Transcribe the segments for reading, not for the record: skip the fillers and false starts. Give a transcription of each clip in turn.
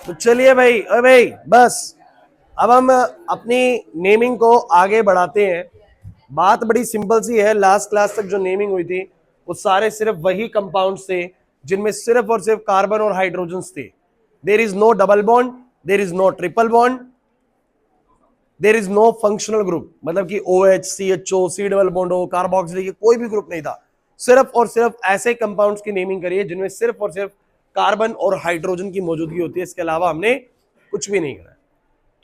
तो चलिए भाई, अरे भाई बस अब हम अपनी नेमिंग को आगे बढ़ाते हैं। बात बड़ी सिंपल सी है, लास्ट क्लास तक जो नेमिंग हुई थी वो सारे सिर्फ वही कंपाउंड्स थे जिनमें सिर्फ और सिर्फ कार्बन और हाइड्रोजन थे। There is no double bond, there is no triple bond, there is no functional group, मतलब कि OH, CHO, C double bond हो, कार्बोक्सिलिक, कोई भी ग्रुप नहीं था। सिर्फ और सिर्फ ऐसे कंपाउंड्स की नेमिंग करी है जिनमें सिर्फ और सिर्फ कार्बन और हाइड्रोजन की मौजूदगी होती है, इसके अलावा हमने कुछ भी नहीं करा।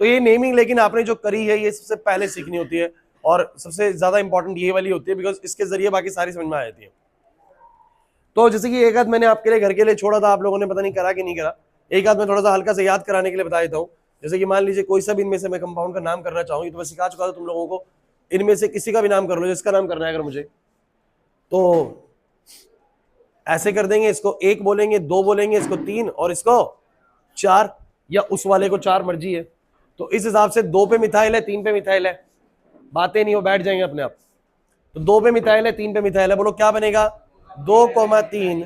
तो ये नेमिंग लेकिन आपने जो करी है ये सबसे पहले सीखनी होती है और सबसे ज्यादा इंपॉर्टेंट ये वाली होती है, बिकॉज इसके जरिए बाकी सारी समझ में आ जाती है। तो जैसे कि एक आध मैंने आपके लिए घर के लिए छोड़ा था, आप लोगों ने पता नहीं करा कि नहीं करा, एक आध मैं थोड़ा सा हल्का से याद कराने के लिए बता देता हूँ। जैसे कि मान लीजिए कोई सा भी इनमें से मैं कंपाउंड का नाम करना चाहूंगी तो मैं सिखा चुका था तुम लोगों को, इनमें से किसी का भी नाम कर लो, जिसका नाम करना है अगर मुझे, तो ऐसे कर देंगे, इसको 1 बोलेंगे, 2 बोलेंगे, इसको 3 और इसको 4, या उस वाले को 4 मर्जी है। तो इस हिसाब से 2 पे मिथाइल है, 3 पे मिथाइल है, बातें नहीं हो, बैठ जाएंगे अपने आप। तो 2 पे मिथाइल है, 3 पे मिथाइल है, बोलो क्या बनेगा? 2,3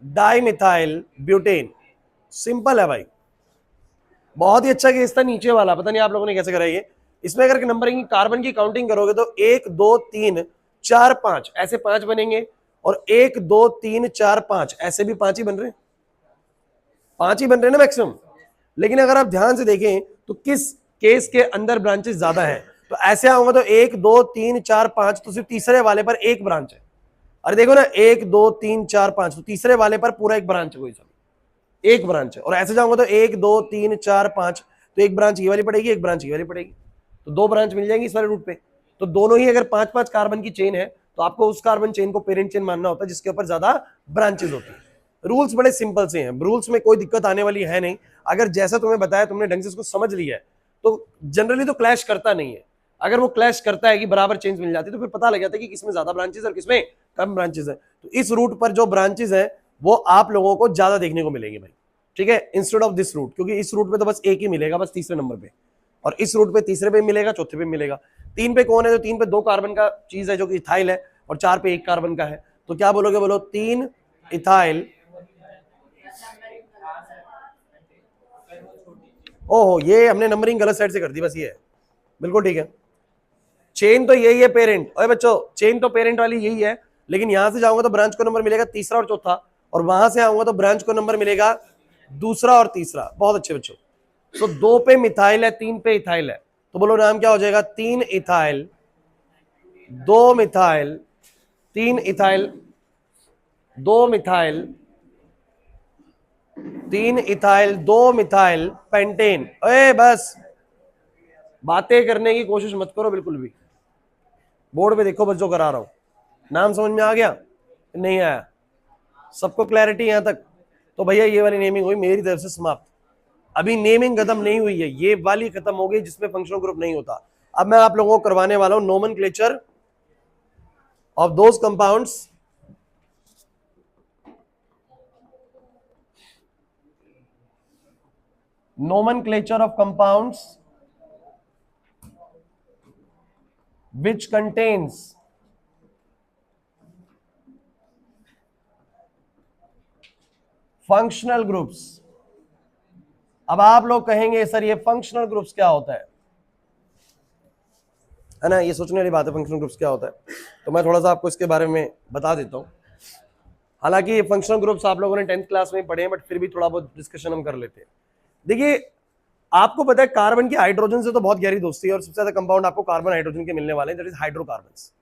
डाई मिथाइल ब्यूटेन। सिंपल है भाई, बहुत ही अच्छा केस था नीचे वाला, पता नहीं आप लोगों ने कैसे करा ये। इसमें अगर नंबरिंग कार्बन की काउंटिंग करोगे तो 1 2 3 4 5 ऐसे 5 बनेंगे, और 1 2 3 4 5 ऐसे भी 5 ही बन रहे, 5 ही बन रहे ना मैक्सिमम। लेकिन अगर आप ध्यान से देखें तो किस केस के अंदर ब्रांचेस ज्यादा है, तो ऐसे आऊंगा तो 1 2 3 4 5, तो सिर्फ तीसरे वाले पर एक ब्रांच है। अरे देखो ना, 1 2 3 4 5, तो तीसरे वाले पर पूरा एक ब्रांच है, कोई सा एक ब्रांच है। और ऐसे जाऊंगा तो 1 2 3 4 5, तो एक ब्रांच ये वाली पड़ेगी, एक ब्रांच ये वाली पड़ेगी, तो 2 ब्रांच मिल जाएंगी इस वाले रूट पे। तो दोनों ही अगर 5-5 कार्बन की चेन है तो आपको उस कार्बन चेन को पेरेंट चेन मानना होता है जिसके ऊपर ज्यादा ब्रांचेस होती है। रूल्स बड़े सिंपल से हैं, रूल्स में कोई दिक्कत आने वाली है नहीं। अगर जैसा तुम्हें बताया तुमने ढंग से उसको समझ लिया है तो जनरली तो क्लैश करता नहीं है। अगर वो क्लैश करता है कि बराबर चेंज मिल जाती है तो फिर पता लग जाता है कि किसमें ज्यादा ब्रांचेस और किसमें कम ब्रांचेस है। तो इस रूट पर जो ब्रांचेस है वो आप लोगों को ज्यादा देखने को मिलेंगे भाई, ठीक है, इंस्टेड ऑफ दिस रूट, क्योंकि इस रूट पे तो बस एक ही मिलेगा, बस तीसरे नंबर पे, और इस रूट पे तीसरे पे मिलेगा, चौथे पे मिलेगा। 3 पे कौन है? तो 3 पे 2 कार्बन का चीज है जो कि इथाइल है, और 4 पे 1 कार्बन का है। तो क्या बोलोगे? बोलो 3 इथाइल। ओहो, ये हमने नंबरिंग गलत साइड से कर दी, बस ये है, बिल्कुल ठीक है। चेन तो यही है पेरेंट, अरे बच्चों चेन तो पेरेंट वाली यही है, लेकिन यहां से जाऊंगा तो ब्रांच को नंबर मिलेगा तीसरा और चौथा, और वहां से आऊंगा तो ब्रांच को नंबर मिलेगा दूसरा और तीसरा। बहुत अच्छे बच्चों। तो 2 पे मिथाइल है, 3 पे इथाइल है, तो बोलो नाम क्या हो जाएगा? 3 ethyl, 2 methyl, 3 ethyl, 2 methyl, 3 ethyl, 2 methyl pentane. अरे बस बातें करने की कोशिश मत करो बिल्कुल भी, बोर्ड पे देखो बस जो करा रहा हूं। नाम समझ में आ गया? नहीं आया? सबको क्लैरिटी यहां तक? तो भैया ये वाली नेमिंग हुई मेरी तरफ से समाप्त। अभी नेमिंग खत्म नहीं हुई है, ये वाली खत्म हो गई जिसमें फंक्शनल ग्रुप नहीं होता। अब मैं आप लोगों को करवाने वाला हूं nomenclature of those compounds nomenclature of compounds which contains functional groups। अब आप लोग कहेंगे सर ये फंक्शनल ग्रुप्स क्या होता है ना? ये सोचने वाली बात है, फंक्शनल ग्रुप्स क्या होता है। तो मैं थोड़ा सा आपको इसके बारे में बता देता हूं। हालांकि ये फंक्शनल ग्रुप्स आप लोगों ने 10th क्लास में पढ़े हैं, बट फिर भी थोड़ा बहुत डिस्कशन हम कर लेते हैं। देखिए, आपको पता है कार्बन की हाइड्रोजन से तो बहुत गहरी दोस्ती है, और सबसे ज्यादा कंपाउंड आपको कार्बन हाइड्रोजन के मिलने वाले हैं, दैट इज हाइड्रोकार्बन्स,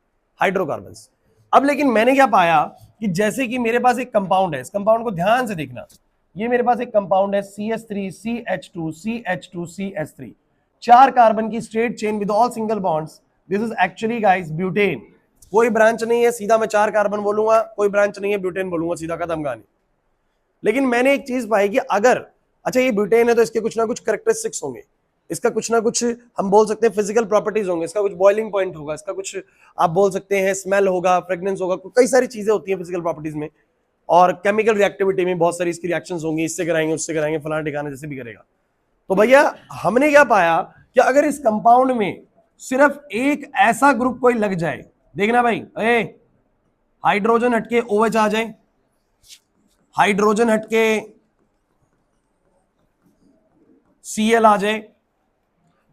हाइड्रोकार्बन्स। अब लेकिन मैंने क्या पाया कि जैसे कि मेरे पास एक कंपाउंड है, इस कंपाउंड को ध्यान से देखना, ये मेरे पास एक कंपाउंड है CH3 CH2 CH2 CH3, 4 carbon की straight chain with all single bonds. This is actually guys butane. कोई ब्रांच नहीं है, सीधा मैं 4 कार्बन बोलूंगा, कोई ब्रांच नहीं है, ब्यूटेन बोलूंगा, सीधा खत्म कहानी। लेकिन मैंने एक चीज पाई कि अगर अच्छा ये ब्यूटेन है तो इसके कुछ ना कुछ कैरेक्टरिस्टिक्स होंगे, इसका कुछ ना कुछ हम बोल सकते हैं फिजिकल प्रॉपर्टीज होंगे, इसका कुछ बॉइलिंग पॉइंट होगा, इसका कुछ आप बोल सकते हैं स्मेल होगा, फ्रेग्रेंस होगा, कई सारी चीजें होती हैं फिजिकल प्रॉपर्टीज में। और केमिकल रिएक्टिविटी में बहुत सारी इसकी रिएक्शंस होंगी, इससे कराएंगे उससे कराएंगे फलाना ठिकाना जैसे भी करेगा। तो भैया हमने क्या पाया कि अगर इस कंपाउंड में सिर्फ एक ऐसा ग्रुप कोई लग जाए, देखना भाई, हाइड्रोजन हटके OH आ जाए, हाइड्रोजन हटके Cl आ जाए,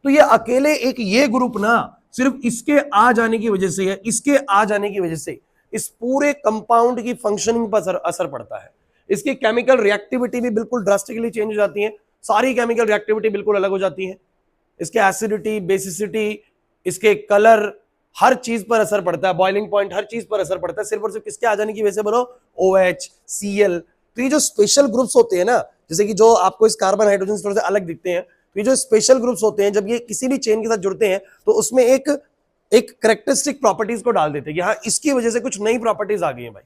तो ये अकेले एक ये ग्रुप ना सिर्फ इसके आ जाने की वजह से है, इसके आ जाने की वजह से इस पूरे कंपाउंड की फंक्शनिंग पर असर पड़ता है। इसकी केमिकल रिएक्टिविटी भी बिल्कुल ड्रास्टिकली चेंज हो जाती है, सारी केमिकल रिएक्टिविटी बिल्कुल अलग हो जाती है, इसके एसिडिटी, बेसिसिटी, इसके कलर, हर चीज पर असर पड़ता है, बॉइलिंग पॉइंट, हर चीज पर असर पड़ता है, सिर्फ और सिर्फ किसके आ जाने की वजह से बोलो, OH, Cl। तो ये जो स्पेशल ग्रुप्स होते हैं ना, जैसे कि जो आपको इस कार्बन हाइड्रोजन से थोड़े से अलग दिखते हैं, तो ये जो स्पेशल ग्रुप्स होते हैं जब ये किसी भी चेन के साथ जुड़ते हैं तो उसमें एक करेक्टरिस्टिक प्रॉपर्टीज को डाल देते हैं कि हाँ इसकी वजह से कुछ नई प्रॉपर्टीज आ गई है भाई,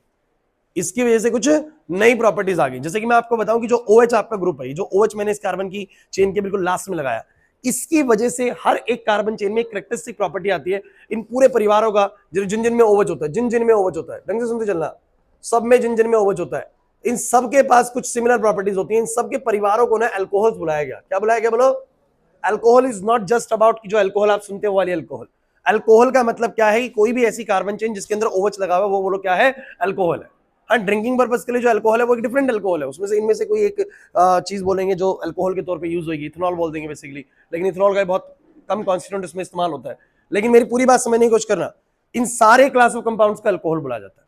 इसकी वजह से कुछ नई प्रॉपर्टीज आ गई। जैसे कि मैं आपको बताऊं कि जो OH आपका ग्रुप है, जो OH मैंने इस कार्बन की चेन के बिल्कुल लास्ट में लगाया, इसकी वजह से हर एक कार्बन चेन में एक करेक्टरिस्टिक प्रॉपर्टी आती है। इन पूरे परिवारों का जिन जिन में OH होता है, जिन जिन में OH होता है, ढंग से सुनते चलना, सब में जिन जिन में OH होता है, इन सबके पास कुछ सिमिलर प्रॉपर्टीज होती हैं। इन सबके परिवारों को ना अल्कोहल बुलाया गया। क्या बुलाया गया बोलो? Alcohol is not just about जो अल्कोहल आप सुनते हो वाली अल्कोहल। अल्कोहल का मतलब क्या है कि कोई भी ऐसी कार्बन चेन जिसके अंदर OH लगा हुआ है वो बोलो क्या है? अल्कोहल है। हाँ, ड्रिंकिंग पर्पस के लिए जो अल्कोहल है वो एक डिफरेंट अल्कोहल है, उसमें से इनमें से कोई एक चीज बोलेंगे जो अल्कोहल के तौर पे यूज होगी, इथेनॉल बोल देंगे बेसिकली, लेकिन इथेनॉल का बहुत कम कॉन्स्टिट्यूएंट उसमें इस्तेमाल होता है। लेकिन मेरी पूरी बात समझने की कोशिश करना, इन सारे क्लास ऑफ कंपाउंड्स का अल्कोहल बोला जाता है।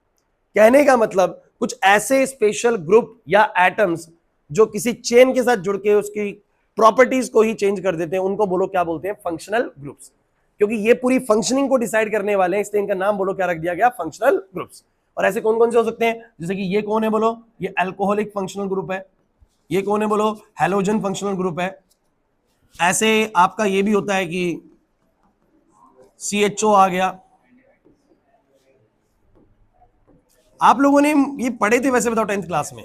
कहने का मतलब कुछ ऐसे स्पेशल ग्रुप या एटम्स जो किसी चेन के साथ जुड़ के उसकी प्रॉपर्टीज को ही चेंज कर देते हैं, उनको बोलो क्या बोलते हैं? Functional groups. क्योंकि ये पूरी फंक्शनिंग को डिसाइड करने वाले हैं, इसलिए इनका नाम बोलो क्या रख दिया गया? Functional groups. और ऐसे कौन कौन से हो सकते हैं? जैसे कि ये कौन है बोलो? ये अल्कोहलिक फंक्शनल ग्रुप है। ये कौन है बोलो? हैलोजन फंक्शनल ग्रुप है। ऐसे आपका ये भी होता है कि CHO आ गया। आप लोगों ने ये पढ़े थे वैसे, बताओ 10th क्लास में?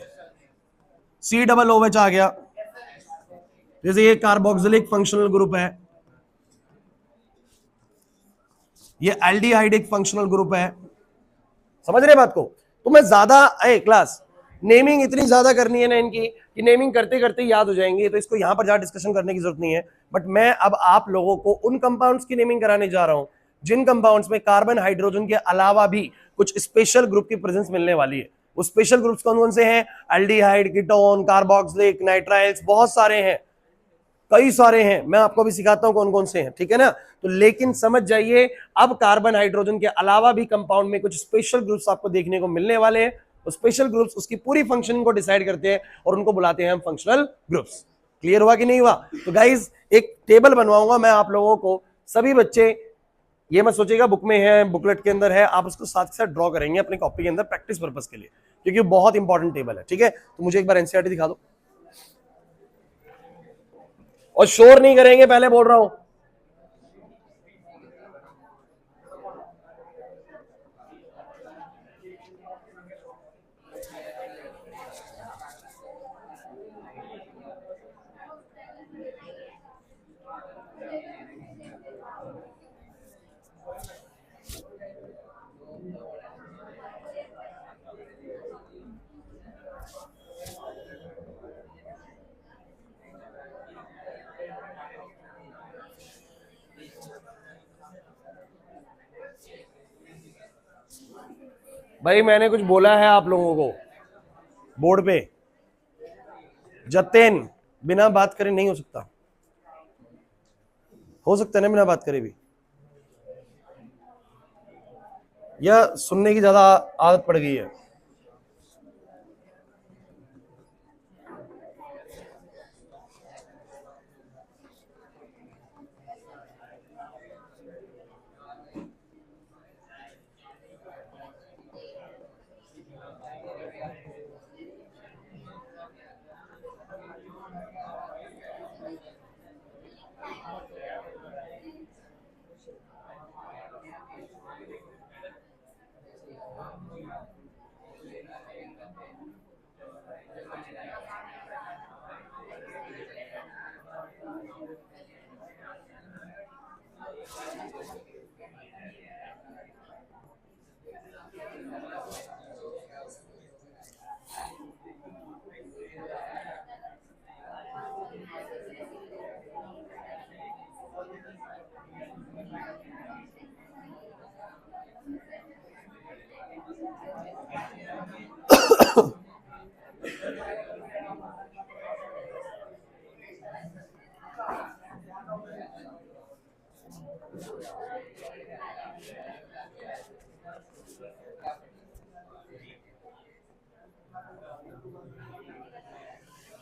COOH आ गया। जैसे ये कार्बोक्सिलिक फंक्शनल ग्रुप है, ये एल्डिहाइड एक फंक्शनल ग्रुप है। समझ रहे बात को? तो मैं ज्यादा क्लास नेमिंग इतनी ज्यादा करनी है ना इनकी कि नेमिंग करते करते याद हो जाएंगे, तो इसको यहां पर ज्यादा डिस्कशन करने की जरूरत नहीं है। बट मैं अब आप लोगों को उन कंपाउंड्स की नेमिंग कराने जा रहा हूं जिन कंपाउंड्स में कार्बन हाइड्रोजन के अलावा भी कुछ स्पेशल ग्रुप की प्रेजेंस मिलने वाली है। वो स्पेशल ग्रुप्स कौन कौन से हैं? एल्डिहाइड, कीटोन, कार्बोक्सिलिक, नाइट्राइल्स, बहुत सारे हैं, कई सारे हैं। मैं आपको भी सिखाता हूं कौन कौन से हैं, ठीक है ना? तो लेकिन समझ जाइए, अब कार्बन हाइड्रोजन के अलावा भी कंपाउंड में कुछ स्पेशल ग्रुप्स आपको देखने को मिलने वाले हैं। तो स्पेशल ग्रुप्स उसकी पूरी फंक्शनिंग को डिसाइड करते हैं और उनको बुलाते हैं हम फंक्शनल ग्रुप्स। क्लियर हुआ कि नहीं हुआ? तो गाइज एक टेबल बनवाऊंगा मैं आप लोगों को, सभी बच्चे ये मत सोचिएगा बुक में है, बुकलेट के अंदर है, आप उसको साथ के साथ ड्रॉ करेंगे अपनी कॉपी के अंदर प्रैक्टिस पर्पस के लिए, क्योंकि बहुत इंपॉर्टेंट टेबल है। ठीक है, तो मुझे एक बार एनसीईआरटी दिखा दो, और शोर नहीं करेंगे, पहले बोल रहा हूं। भाई मैंने कुछ बोला है आप लोगों को बोर्ड पे? जतेन, बिना बात करे नहीं हो सकता। हो सकता है ना बिना बात करे भी, या सुनने की ज्यादा आदत पड़ गई है?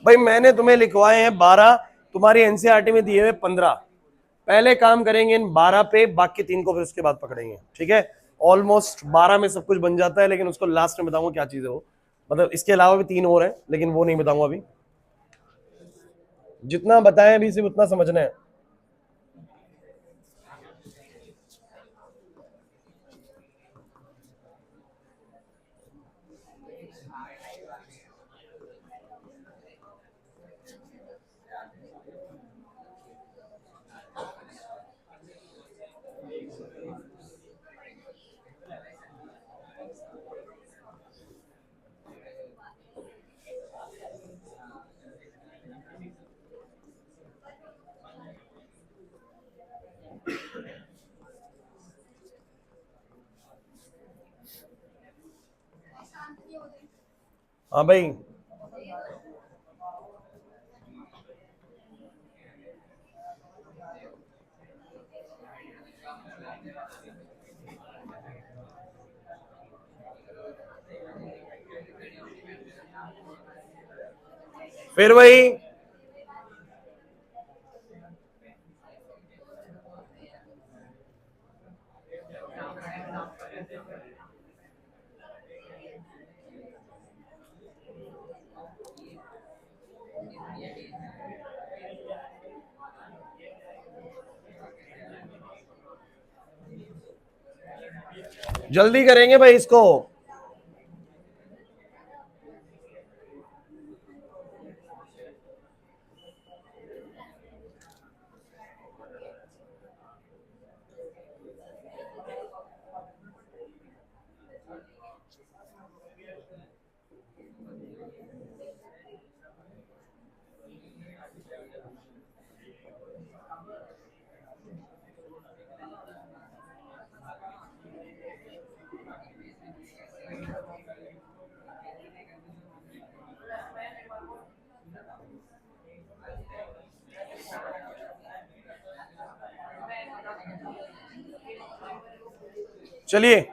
भाई मैंने तुम्हें लिखवाए हैं 12, तुम्हारी एनसीईआरटी में दिए हुए 15। पहले काम करेंगे इन 12 पे, बाकी 3 को फिर उसके बाद पकड़ेंगे, ठीक है। ऑलमोस्ट 12 में सब कुछ बन जाता है, लेकिन उसको लास्ट में बताऊंगा क्या चीज है वो। मतलब इसके अलावा भी 3 और हैं, लेकिन वो नहीं बताऊंगा अभी। जितना बताएं अभी सिर्फ उतना समझना है। हाँ भाई, फिर वही। जल्दी करेंगे भाई इसको। चलिए,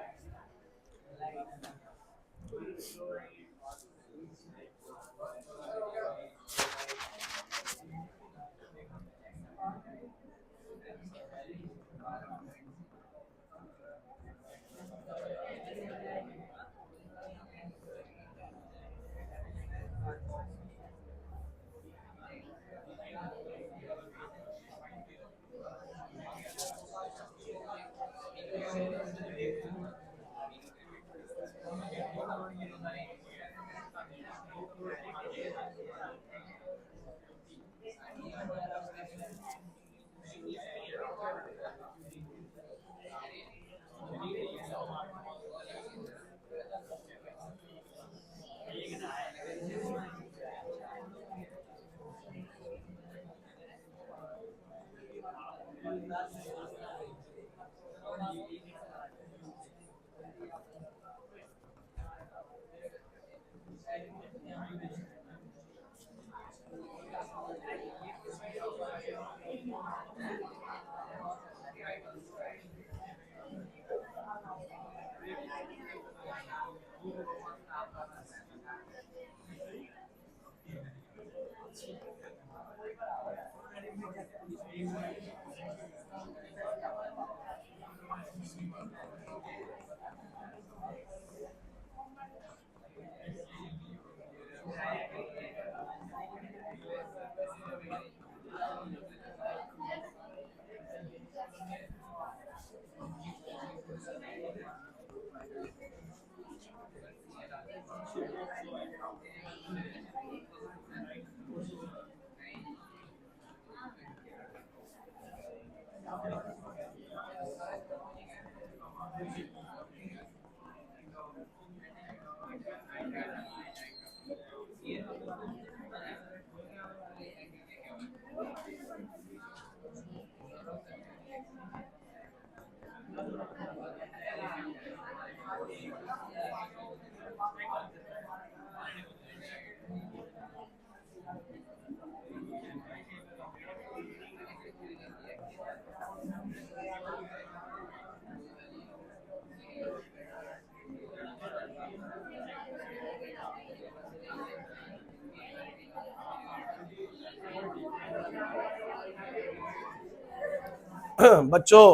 बच्चों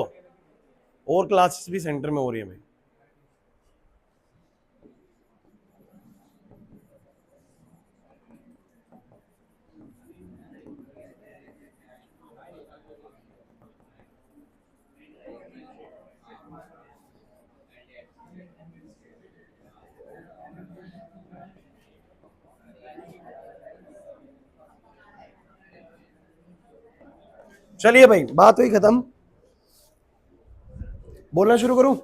और क्लासेस भी सेंटर में हो रही है भाई। चलिए भाई, बात हुई खत्म, बोलना शुरू करूं?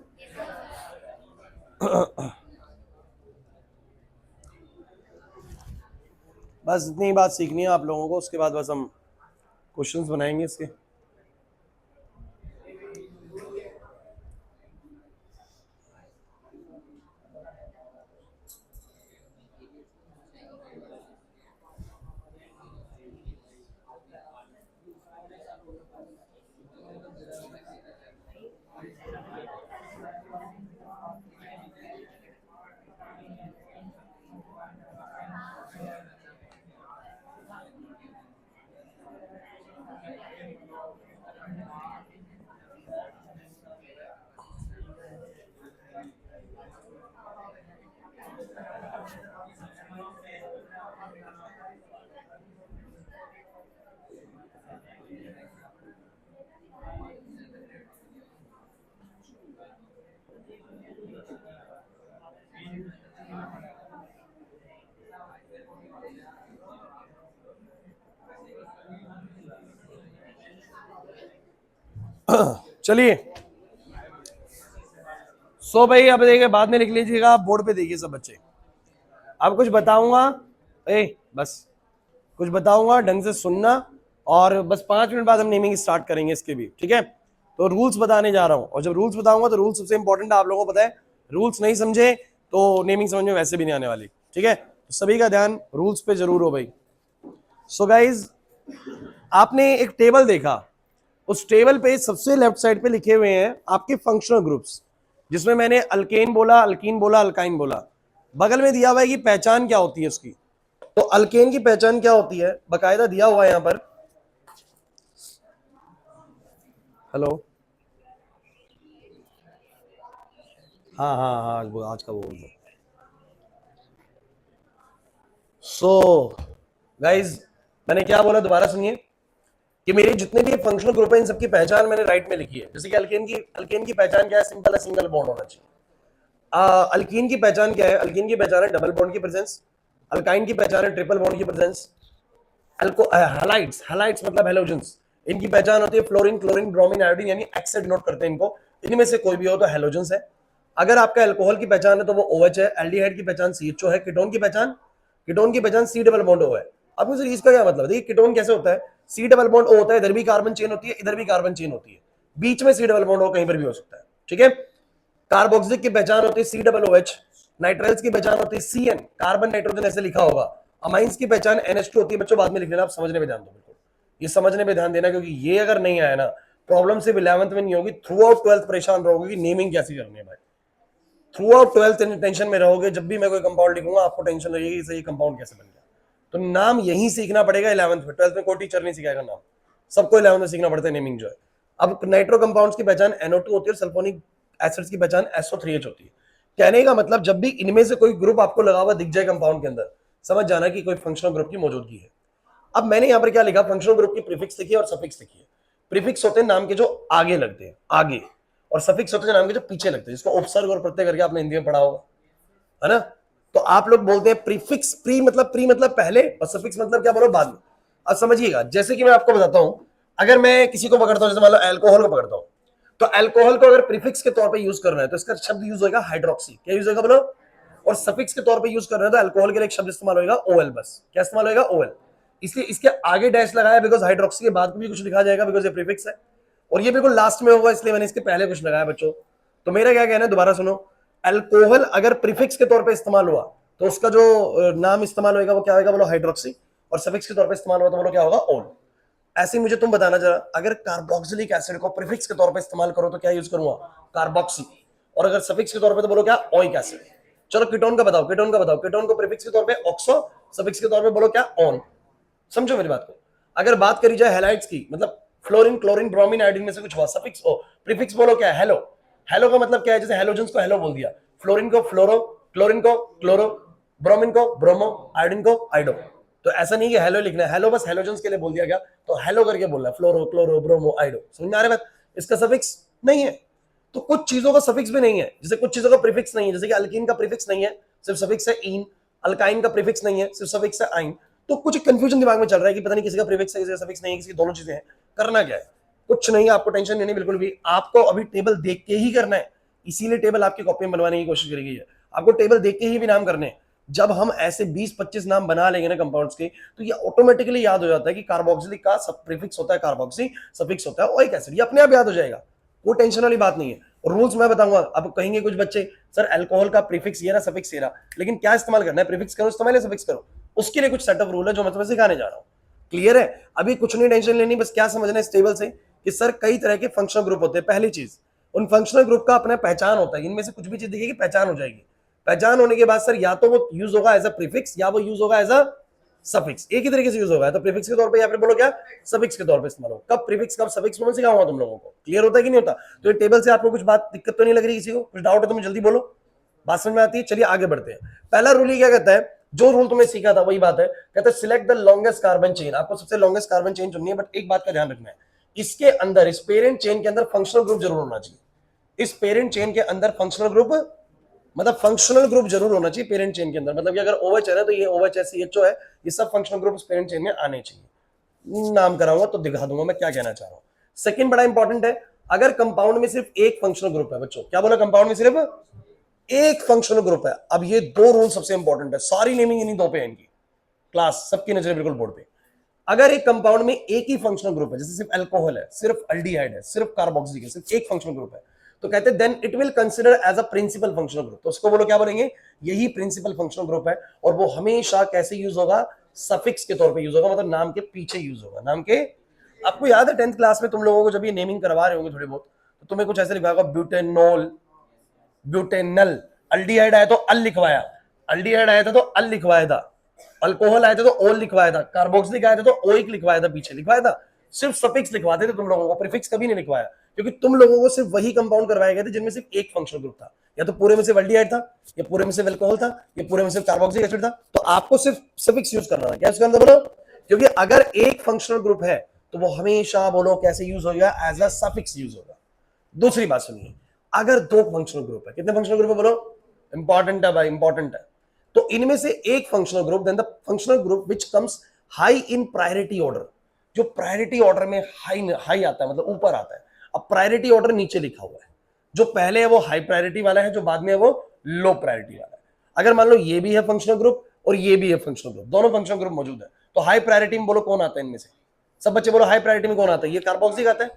बस इतनी ही बात सीखनी है आप लोगों को, उसके बाद बस हम क्वेश्चंस बनाएंगे इसके। चलिए, सो भाई अब देखिए, बाद में लिख लीजिएगा, आप बोर्ड पे देखिए सब बच्चे। अब कुछ बताऊंगा, बस कुछ बताऊंगा, ढंग से सुनना, और बस 5 मिनट बाद हम नेमिंग स्टार्ट करेंगे इसके भी, ठीक है? तो रूल्स बताने जा रहा हूं, और जब रूल्स बताऊंगा तो रूल्स सबसे इंपॉर्टेंट है, आप लोगों को पता है। रूल्स नहीं समझे तो नेमिंग समझ में वैसे भी नहीं आने वाली, ठीक है? तो सभी का ध्यान रूल्स पे जरूर हो भाई। सो गाइज, आपने एक टेबल देखा, उस टेबल पे सबसे लेफ्ट साइड पे लिखे हुए हैं आपके फंक्शनल ग्रुप्स, जिसमें मैंने अल्केन बोला, अल्कीन बोला, अल्काइन बोला। बगल में दिया हुआ है कि पहचान क्या होती है उसकी। तो अल्केन की पहचान क्या होती है, बकायदा दिया हुआ है यहां पर। हेलो, हाँ हाँ हाँ, वो आज का बोल दो। सो गाइज, मैंने क्या बोला दोबारा सुनिए, कि मेरे जितने भी फंक्शनल ग्रुप है इन सबकी पहचान मैंने राइट में लिखी है। जैसे कि अल्केन की पहचान क्या है, सिंपल है, सिंगल बॉन्ड होना चाहिए। अल्कीन की पहचान क्या है, अल्कीन की पहचान है डबल बॉन्ड की प्रेजेंस। अल्काइन की पहचान है ट्रिपल बॉन्ड की प्रेजेंस। हैलाइड्स, हैलाइड्स मतलब हेलोजेंस, इनकी पहचान होती है फ्लोरीन, क्लोरीन, ब्रोमीन, आयोडीन, यानी एक्सेड नोट करते हैं इनको। इनमें से कोई भी हो तो हेलोजेंस है। अगर आपका अल्कोहल की पहचान है तो वो OH है। एल्डिहाइड की पहचान CHO है। कीटोन की पहचान C डबल बॉन्ड O है। अब मुझे इसका क्या मतलब है, देखिए कीटोन कैसे होता है, C डबल बॉन्ड O होता है, इधर भी कार्बन चेन होती है, इधर भी कार्बन चेन होती है, बीच में C डबल बॉन्ड O कहीं पर भी हो सकता है, ठीक है? कार्बोक्सिलिक की पहचान होती है COOH। नाइट्राइल्स की पहचान होती है CN, कार्बन नाइट्रोजन ऐसे लिखा होगा। अमाइंस की पहचान NH2 होती है। बच्चों बाद में लिख लेना, आप समझने में ध्यान दो, बिल्कुल ये समझने में ध्यान देना, क्योंकि ये अगर नहीं आया ना, प्रॉब्लम सिर्फ 11th में नहीं होगी, थ्रू आउट 12th परेशान रहोगे कि नेमिंग कैसे करनी है भाई। थ्रू आउट 12th टेंशन में रहोगे, जब भी मैं कोई कंपाउंड लिखूंगा आपको टेंशन रहेगी कि ये कंपाउंड कैसे बन गया। तो नाम यही सीखना पड़ेगा 11th में, 12th में कोई टीचर नहीं सिखाएगा नाम, सबको 11th में सीखना पड़ता है नेमिंग जो है। अब नाइट्रो कंपाउंड्स की पहचान NO2 होती है, और सल्फोनिक एसिड्स की पहचान SO3H होती है। कहने का मतलब, जब भी इनमें से कोई ग्रुप आपको लगा हुआ दिख जाए कंपाउंड के अंदर, समझ जाना कि कोई फंक्शनल ग्रुप की मौजूदगी है। अब मैंने यहां पर क्या लिखा, फंक्शनल ग्रुप की प्रीफिक्स लिखी है और सफिक्स लिखी है। प्रीफिक्स होते हैं नाम के जो आगे लगते हैं, आगे, और सफिक्स होते हैं नाम के जो पीछे लगते हैं, जिसको उपसर्ग और प्रत्यय करके आपने हिंदी में पढ़ा होगा, है ना? तो आप लोग बोलते हैं प्रीफिक्स, प्री मतलब पहले, और सफिक्स मतलब क्या बोलो, बाद में। अब समझिएगा, जैसे कि मैं आपको बताता हूं, अगर मैं किसी को पकड़ता हूं, जैसे मान लो अल्कोहल को पकड़ता हूं, तो अल्कोहल को अगर प्रीफिक्स के तौर पे यूज करना है तो इसका शब्द यूज होगा हाइड्रोक्सी। क्या यूज होगा बोलो? और सफिक्स के तौर पे यूज करना है तो अल्कोहल के लिए एक शब्द इस्तेमाल होगा OL। बस क्या इस्तेमाल होगा? OL। इसलिए इसके आगे डैश लगाया बिकॉज हाइड्रोक्सी के बाद भी कुछ लिखा जाएगा, बिकॉज ये प्रीफिक्स है। और ये बिल्कुल लास्ट में होगा, इसलिए मैंने इसके पहले कुछ लगाया बच्चों। तो मेरा क्या कहना है, दोबारा सुनो, अल्कोहल अगर प्रीफिक्स के तौर पे इस्तेमाल हुआ तो उसका जो नाम इस्तेमाल होगा वो क्या होगा बोलो? हाइड्रोक्सी। और सफिक्स के तौर पे इस्तेमाल हुआ तो बोलो क्या होगा? ओल। ऐसे मुझे तुम बताना जरा, अगर कार्बोक्सिलिक एसिड को प्रीफिक्स के तौर पे इस्तेमाल करो तो क्या यूज करूंगा? कार्बोक्सी। और अगर सफिक्स के तौर पे तो बोलो क्या? Oic acid. चलो कीटोन का बताओ, कीटोन का बताओ। कीटोन को प्रीफिक्स के तौर पे ऑक्सो, सफिक्स के तौर पे बोलो क्या? ऑन। समझो मेरी बात को। अगर बात करी जाए हैलाइड्स की, मतलब फ्लोरीन, क्लोरीन, ब्रोमीन, आयोडीन में से कुछ हुआ, सफिक्स हो, प्रीफिक्स बोलो क्या है, हेलो। हेलो का मतलब क्या है, जैसे हेलोजन्स को हेलो बोल दिया, फ्लोरीन को फ्लोरो, क्लोरीन को क्लोरो, ब्रोमीन को ब्रोमो, आयोडीन को आइडो। तो ऐसा नहीं कि हेलो लिखना है, हेलो बस हेलोजन्स के लिए बोल दिया गया, तो हेलो करके बोलना है, फ्लोरो, क्लोरो, ब्रोमो, आइडो। समझ में आ रहा है बात? इसका सफिक्स नहीं है। तो कुछ चीजों का सफिक्स भी नहीं है, जैसे कुछ चीजों का प्रीफिक्स नहीं है, जैसे कि अल्कीन का प्रीफिक्स नहीं है, सिर्फ सफिक्स है इन। अल्काइन का प्रीफिक्स नहीं है, सिर्फ सफिक्स है आइन। तो कुछ कंफ्यूजन दिमाग में चल रहा है कि पता नहीं किसी का प्रीफिक्स है, किसी का सफिक्स नहीं है, किसी की दोनों चीजें हैं। करना क्या है? कुछ नहीं, आपको टेंशन नहीं बिल्कुल भी। आपको अभी टेबल देख के ही करना है, इसीलिए टेबल आपकी कॉपी में बनवाने की कोशिश करी गई है। आपको टेबल देख के ही भी नाम करने हैं। जब हम ऐसे 20-25 नाम बना लेंगे ना कंपाउंड्स के, तो ये ऑटोमेटिकली याद हो जाता है कि कार्बोक्सिलिक का सब प्रीफिक्स होता है कार्बोक्सी, सफिक्स होता है ओइक एसिड। ये अपने आप याद हो जाएगा, कोई टेंशन वाली बात नहीं है। रूल्स मैं बताऊंगा। अब कहेंगे कुछ बच्चे, सर अल्कोहल का प्रीफिक्स ये रहा, सफिक्स ये रहा, लेकिन क्या इस्तेमाल करना है, प्रीफिक्स करो इस्तेमाल, सफिक्स करो। उसके लिए कुछ सेटअप रूल है जो मैं तुम्हें सिखाने जा रहा हूं। क्लियर है? अभी कुछ नहीं टेंशन लेनी, बस क्या समझना है इस टेबल से कि सर कई तरह के फंक्शनल ग्रुप होते हैं। पहली चीज, उन फंक्शनल ग्रुप का अपना पहचान होता है, इनमें से कुछ भी चीज दिखेगी पहचान हो जाएगी। पहचान होने के बाद सर या तो वो यूज होगा एज अ प्रीफिक्स या वो यूज होगा एज अ सफिक्स, एक ही तरीके से यूज होगा। तो प्रीफिक्स के तौर पे या फिर बोलो क्या, सफिक्स के तौर पे इस्तेमाल हो। कब प्रीफिक्स कब सफिक्स मैं सिखाऊंगा तुम लोगों को। क्लियर होता है कि नहीं होता? तो ये टेबल से आपको कुछ बात दिक्कत तो नहीं लग रही, किसी को कुछ डाउट है तो मैं जल्दी बोलो, बात समझ में आती है? चलिए आगे बढ़ते हैं। पहला रूल ये क्या कहता है, जो रूल तुमने सीखा था वही बात है, कहता है select the longest carbon chain. आपको सबसे लॉन्गेस्ट कार्बन चेन चुननी है, बट एक बात का ध्यान रखना है, इसके अंदर, इस पेरेंट चेन के अंदर फंक्शनल ग्रुप जरूर होना चाहिए। इस पेरेंट चेन के अंदर फंक्शनल ग्रुप, मतलब फंक्शनल ग्रुप जरूर होना चाहिए पेरेंट चेन के अंदर। मतलब कि अगर OH है ना, तो ये OH है, CHO है, ये सब फंक्शनल ग्रुप इस पेरेंट चेन में आने चाहिए। नाम कराऊंगा तो दिखा दूंगा मैं क्या कहना चाह रहा हूं। सेकंड बड़ा इंपॉर्टेंट है, अगर कंपाउंड में सिर्फ एक फंक्शनल ग्रुप है, बच्चों क्या बोला, कंपाउंड में सिर्फ एक फंक्शनल ग्रुप है। अब ये दो रूल सबसे इंपॉर्टेंट है, सारी नेमिंग इन्हीं दो पे है इनकी, क्लास सबकी नजर बिल्कुल बोर्ड पे। अगर एक कंपाउंड में एक ही फंक्शनल ग्रुप है, जैसे सिर्फ अल्कोहल है, सिर्फ अल्डिहाइड है, सिर्फ कार्बोक्सिलिक है, सिर्फ एक फंक्शनल ग्रुप है, तो कहते हैं then it will consider as a principal functional group. तो उसको बोलो क्या बोलेंगे, यही प्रिंसिपल फंक्शनल ग्रुप है। और वो हमेशा कैसे यूज होगा, सफिक्स के तौर पे यूज होगा, मतलब नाम के पीछे यूज होगा, नाम के। आपको याद है 10th क्लास में तुम लोगों को जब ये नेमिंग करवा रहे होंगे थोड़ी बहुत, तो तुम्हें कुछ ऐसे लिखा होगा, ब्यूटेनॉल, ब्यूटेनल। अल्डिहाइड आया तो अल लिखवाया, अल्डिहाइड आया था तो अल लिखवाया था, अल्कोहल आया था तो ओल लिखवाया था, कार्बोक्सिलिक आया था तो ओइक लिखवाया था, पीछे लिखवाया था। सिर्फ सफिक्स लिखवाते थे तुम लोगों को, प्रीफिक्स कभी नहीं लिखवाया, क्योंकि तुम लोगों को सिर्फ वही कंपाउंड करवाए गए थे जिनमें सिर्फ एक फंक्शनल ग्रुप था। या तो पूरे में सिर्फ अल्डिहाइड था, या पूरे में सिर्फ अल्कोहल था, या पूरे में सिर्फ कार्बोक्सिलिक एसिड था। तो आपको सिर्फ सफिक्स यूज करना था। क्या यूज करना था बोलो? क्योंकि अगर एक फंक्शनल ग्रुप है तो वो हमेशा बोलो कैसे यूज होगा, एज अ सफिक्स यूज होगा। दूसरी बात सुनिए, अगर दो फंक्शनल ग्रुप है, कितने फंक्शनल ग्रुप है बोलो? इंपॉर्टेंट है भाई, इंपॉर्टेंट है। तो इनमें से एक functional group, then the functional group which comes high in priority order, जो प्रायोरिटी ऑर्डर में हाई हाई आता है, मतलब ऊपर आता है। अब प्रायोरिटी ऑर्डर नीचे लिखा हुआ है, जो पहले है वो हाई प्रायोरिटी वाला है, जो बाद में है वो लो प्रायोरिटी वाला है। अगर मान लो ये भी है फंक्शनल ग्रुप और ये भी है फंक्शनल ग्रुप, दोनों फंक्शनल ग्रुप मौजूद है, तो हाई प्रायोरिटी में बोलो कौन आता है इनमें से? सब बच्चे बोलो हाई प्रायोरिटी में कौन आता है? ये कार्बोक्सिलिक आता है।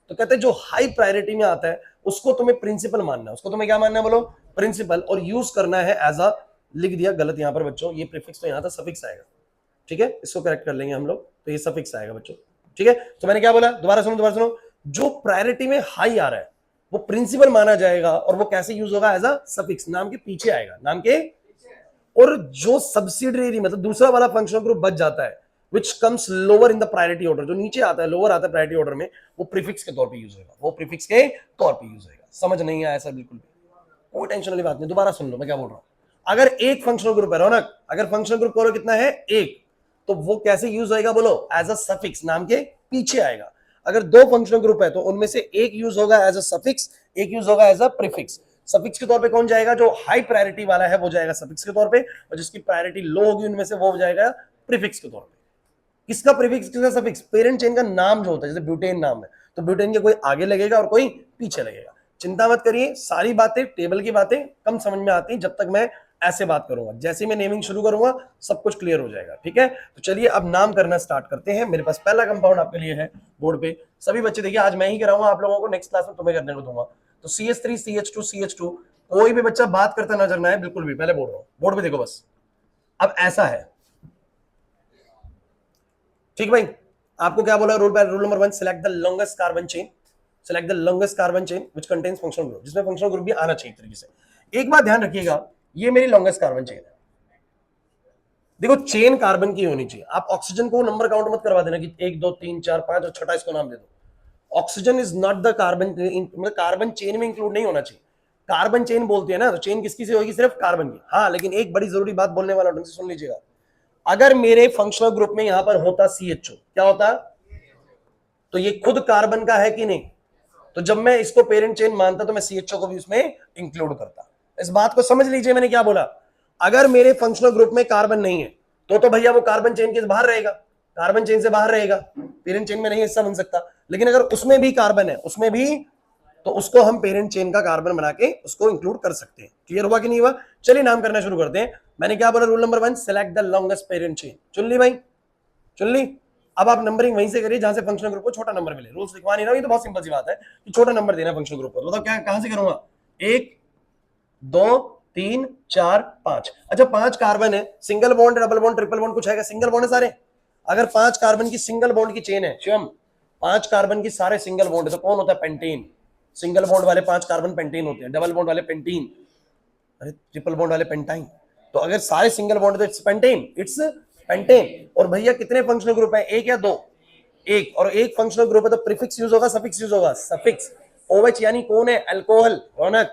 तो कहते हैं जो हाई प्रायोरिटी में आता है उसको तुम्हें प्रिंसिपल मानना है, उसको तुम्हें क्या मानना है बोलो? प्रिंसिपल। और यूज करना है एज अ, लिख दिया गलत यहां पर बच्चों, ये प्रीफिक्स तो यहां था, सफिक्स आएगा, ठीक है, इसको करेक्ट कर लेंगे हम लोग, तो ये सफिक्स आएगा बच्चों, ठीक है। तो मैंने क्या बोला, दोबारा सुनो दोबारा सुनो, जो प्रायोरिटी में हाई आ रहा है वो प्रिंसिपल माना जाएगा, और वो कैसे यूज होगा, एज अ सफिक्स, नाम के पीछे आएगा, नाम के। और जो सब्सिडियरी मतलब दूसरा वाला फंक्शनल ग्रुप बच जाता है, which comes lower in the priority order, जो नीचे आता है, लोअर आता है प्रायोरिटी ऑर्डर में, वो प्रीफिक्स के तौर पे यूज होगा, वो प्रीफिक्स के तौर पे यूज होगा। समझ नहीं आया ऐसा बिल्कुल भी, कोई टेंशन वाली बात नहीं, दोबारा सुन लो मैं क्या बोल रहा हूं। अगर एक फंक्शनल ग्रुप है रौनक, अगर फंक्शनल ग्रुप बोलो कितना है, एक, तो वो कैसे यूज होगा बोलो? एज अ सफिक्स, नाम के पीछे आएगा। अगर दो फंक्शनल ग्रुप है तो उनमें से एक यूज होगा एज अ सफिक्स, एक यूज होगा एज अ प्रीफिक्स। सफिक्स के तौर पे कौन जाएगा? जो हाई प्रायोरिटी वाला है वो जाएगा सफिक्स के तौर पे, और जिसकी प्रायोरिटी लो होगी उनमें से वो जाएगा प्रीफिक्स के तौर पे। किसका प्रीफिक्स किसका सफिक्स? पेरेंट चेन का नाम जो होता है, जैसे ब्यूटेन नाम है तो ब्यूटेन के कोई आगे लगेगा और कोई पीछे लगेगा। चिंता मत करिए, सारी बातें टेबल की बातें कम समझ में आती हैं जब तक मैं ऐसे बात करूंगा, जैसे मैं नेमिंग शुरू करूंगा सब कुछ क्लियर हो जाएगा, ठीक है। तो चलिए अब नाम करना स्टार्ट करते हैं। मेरे पास पहला कंपाउंड आपके लिए है बोर्ड पे, सभी बच्चे देखिए, आज मैं ही कराऊंगा आप लोगों को, नेक्स्ट क्लास में तुम्हें करने को दूंगा। तो CH3 CH2 CH2, कोई भी बच्चा बात करता नजर ना आए बिल्कुल भी, पहले बोल रहा हूं, बोर्ड पे देखो बस। अब ऐसा है, ठीक भाई, आपको क्या बोला rule? Rule number 1, select the longest carbon chain, select the longest carbon chain which contains functional group, जिसमें फंक्शनल ग्रुप भी आना चाहिए तरीके से। एक बात ध्यान रखिएगा, ये मेरी लॉन्गेस्ट कार्बन चेन है। देखो चेन कार्बन की होनी चाहिए, आप ऑक्सीजन को नंबर काउंट मत करवा देना कि 1 2 3 4 5 और छठा इसको नाम दे दो, oxygen is not the carbon, मतलब कार्बन चेन में इंक्लूड नहीं होना चाहिए। कार्बन चेन बोलते हैं ना, तो चेन किसकी से होगी? सिर्फ कार्बन की। हाँ, लेकिन एक बड़ी जरूरी बात बोलने वाला, ढंग से सुन लीजिएगा। अगर मेरे फंक्शनल ग्रुप में यहां पर होता CHO, क्या होता? तो ये खुद कार्बन का है कि नहीं? तो जब मैं इसको पेरेंट चेन मानता तो मैं CHO को भी उसमें इंक्लूड करता। इस बात को समझ लीजिए मैंने क्या बोला। अगर मेरे फंक्शनल ग्रुप में कार्बन नहीं है तो भैया वो कार्बन चेन के बाहर रहेगा, कार्बन चेन से बाहर रहेगा, पेरेंट चेन में नहीं हिस्सा बन सकता। लेकिन अगर उसमें भी कार्बन है, उसमें भी, तो उसको हम पेरेंट चेन का कार्बन बना के उसको इंक्लूड कर सकते हैं। क्लियर हुआ कि नहीं हुआ? चलिए नाम करना शुरू करते हैं। मैंने क्या बोला? Rule number 1, select the longest parent chain. चुन ली भाई, चुन ली। अब आप नंबरिंग वहीं से करिए जहां से फंक्शनल ग्रुप को छोटा नंबर मिले। रूल्स लिखवा नहीं रहा, ये तो बहुत सिंपल सी बात है कि छोटा नंबर देना फंक्शनल ग्रुप को। बताओ क्या, कहां से करूंगा? 1 2 3 4 5। अच्छा, 5 कार्बन है, single bond, double bond, triple bond कुछ है? सिंगल बॉन्ड है सारे। अगर 5 कार्बन की सिंगल बॉन्ड की चेन है शिवम, 5 कार्बन की सारे सिंगल बॉन्ड है, तो कौन होता है? पेंटेन। सिंगल बॉन्ड वाले 5 कार्बन पेंटेन होते हैं, डबल बॉन्ड वाले पेंटीन, अरे ट्रिपल बॉन्ड वाले पेंटाइन। तो अगर सारे सिंगल बॉन्ड तो इट्स पेंटेन, इट्स पेंटेन। और भैया कितने फंक्शनल ग्रुप है? 1 या 2? एक। और एक फंक्शनल ग्रुप है तो प्रीफिक्स यूज होगा, सफिक्स यूज होगा? सफिक्स। OH यानी कौन है? अल्कोहल। रौनक,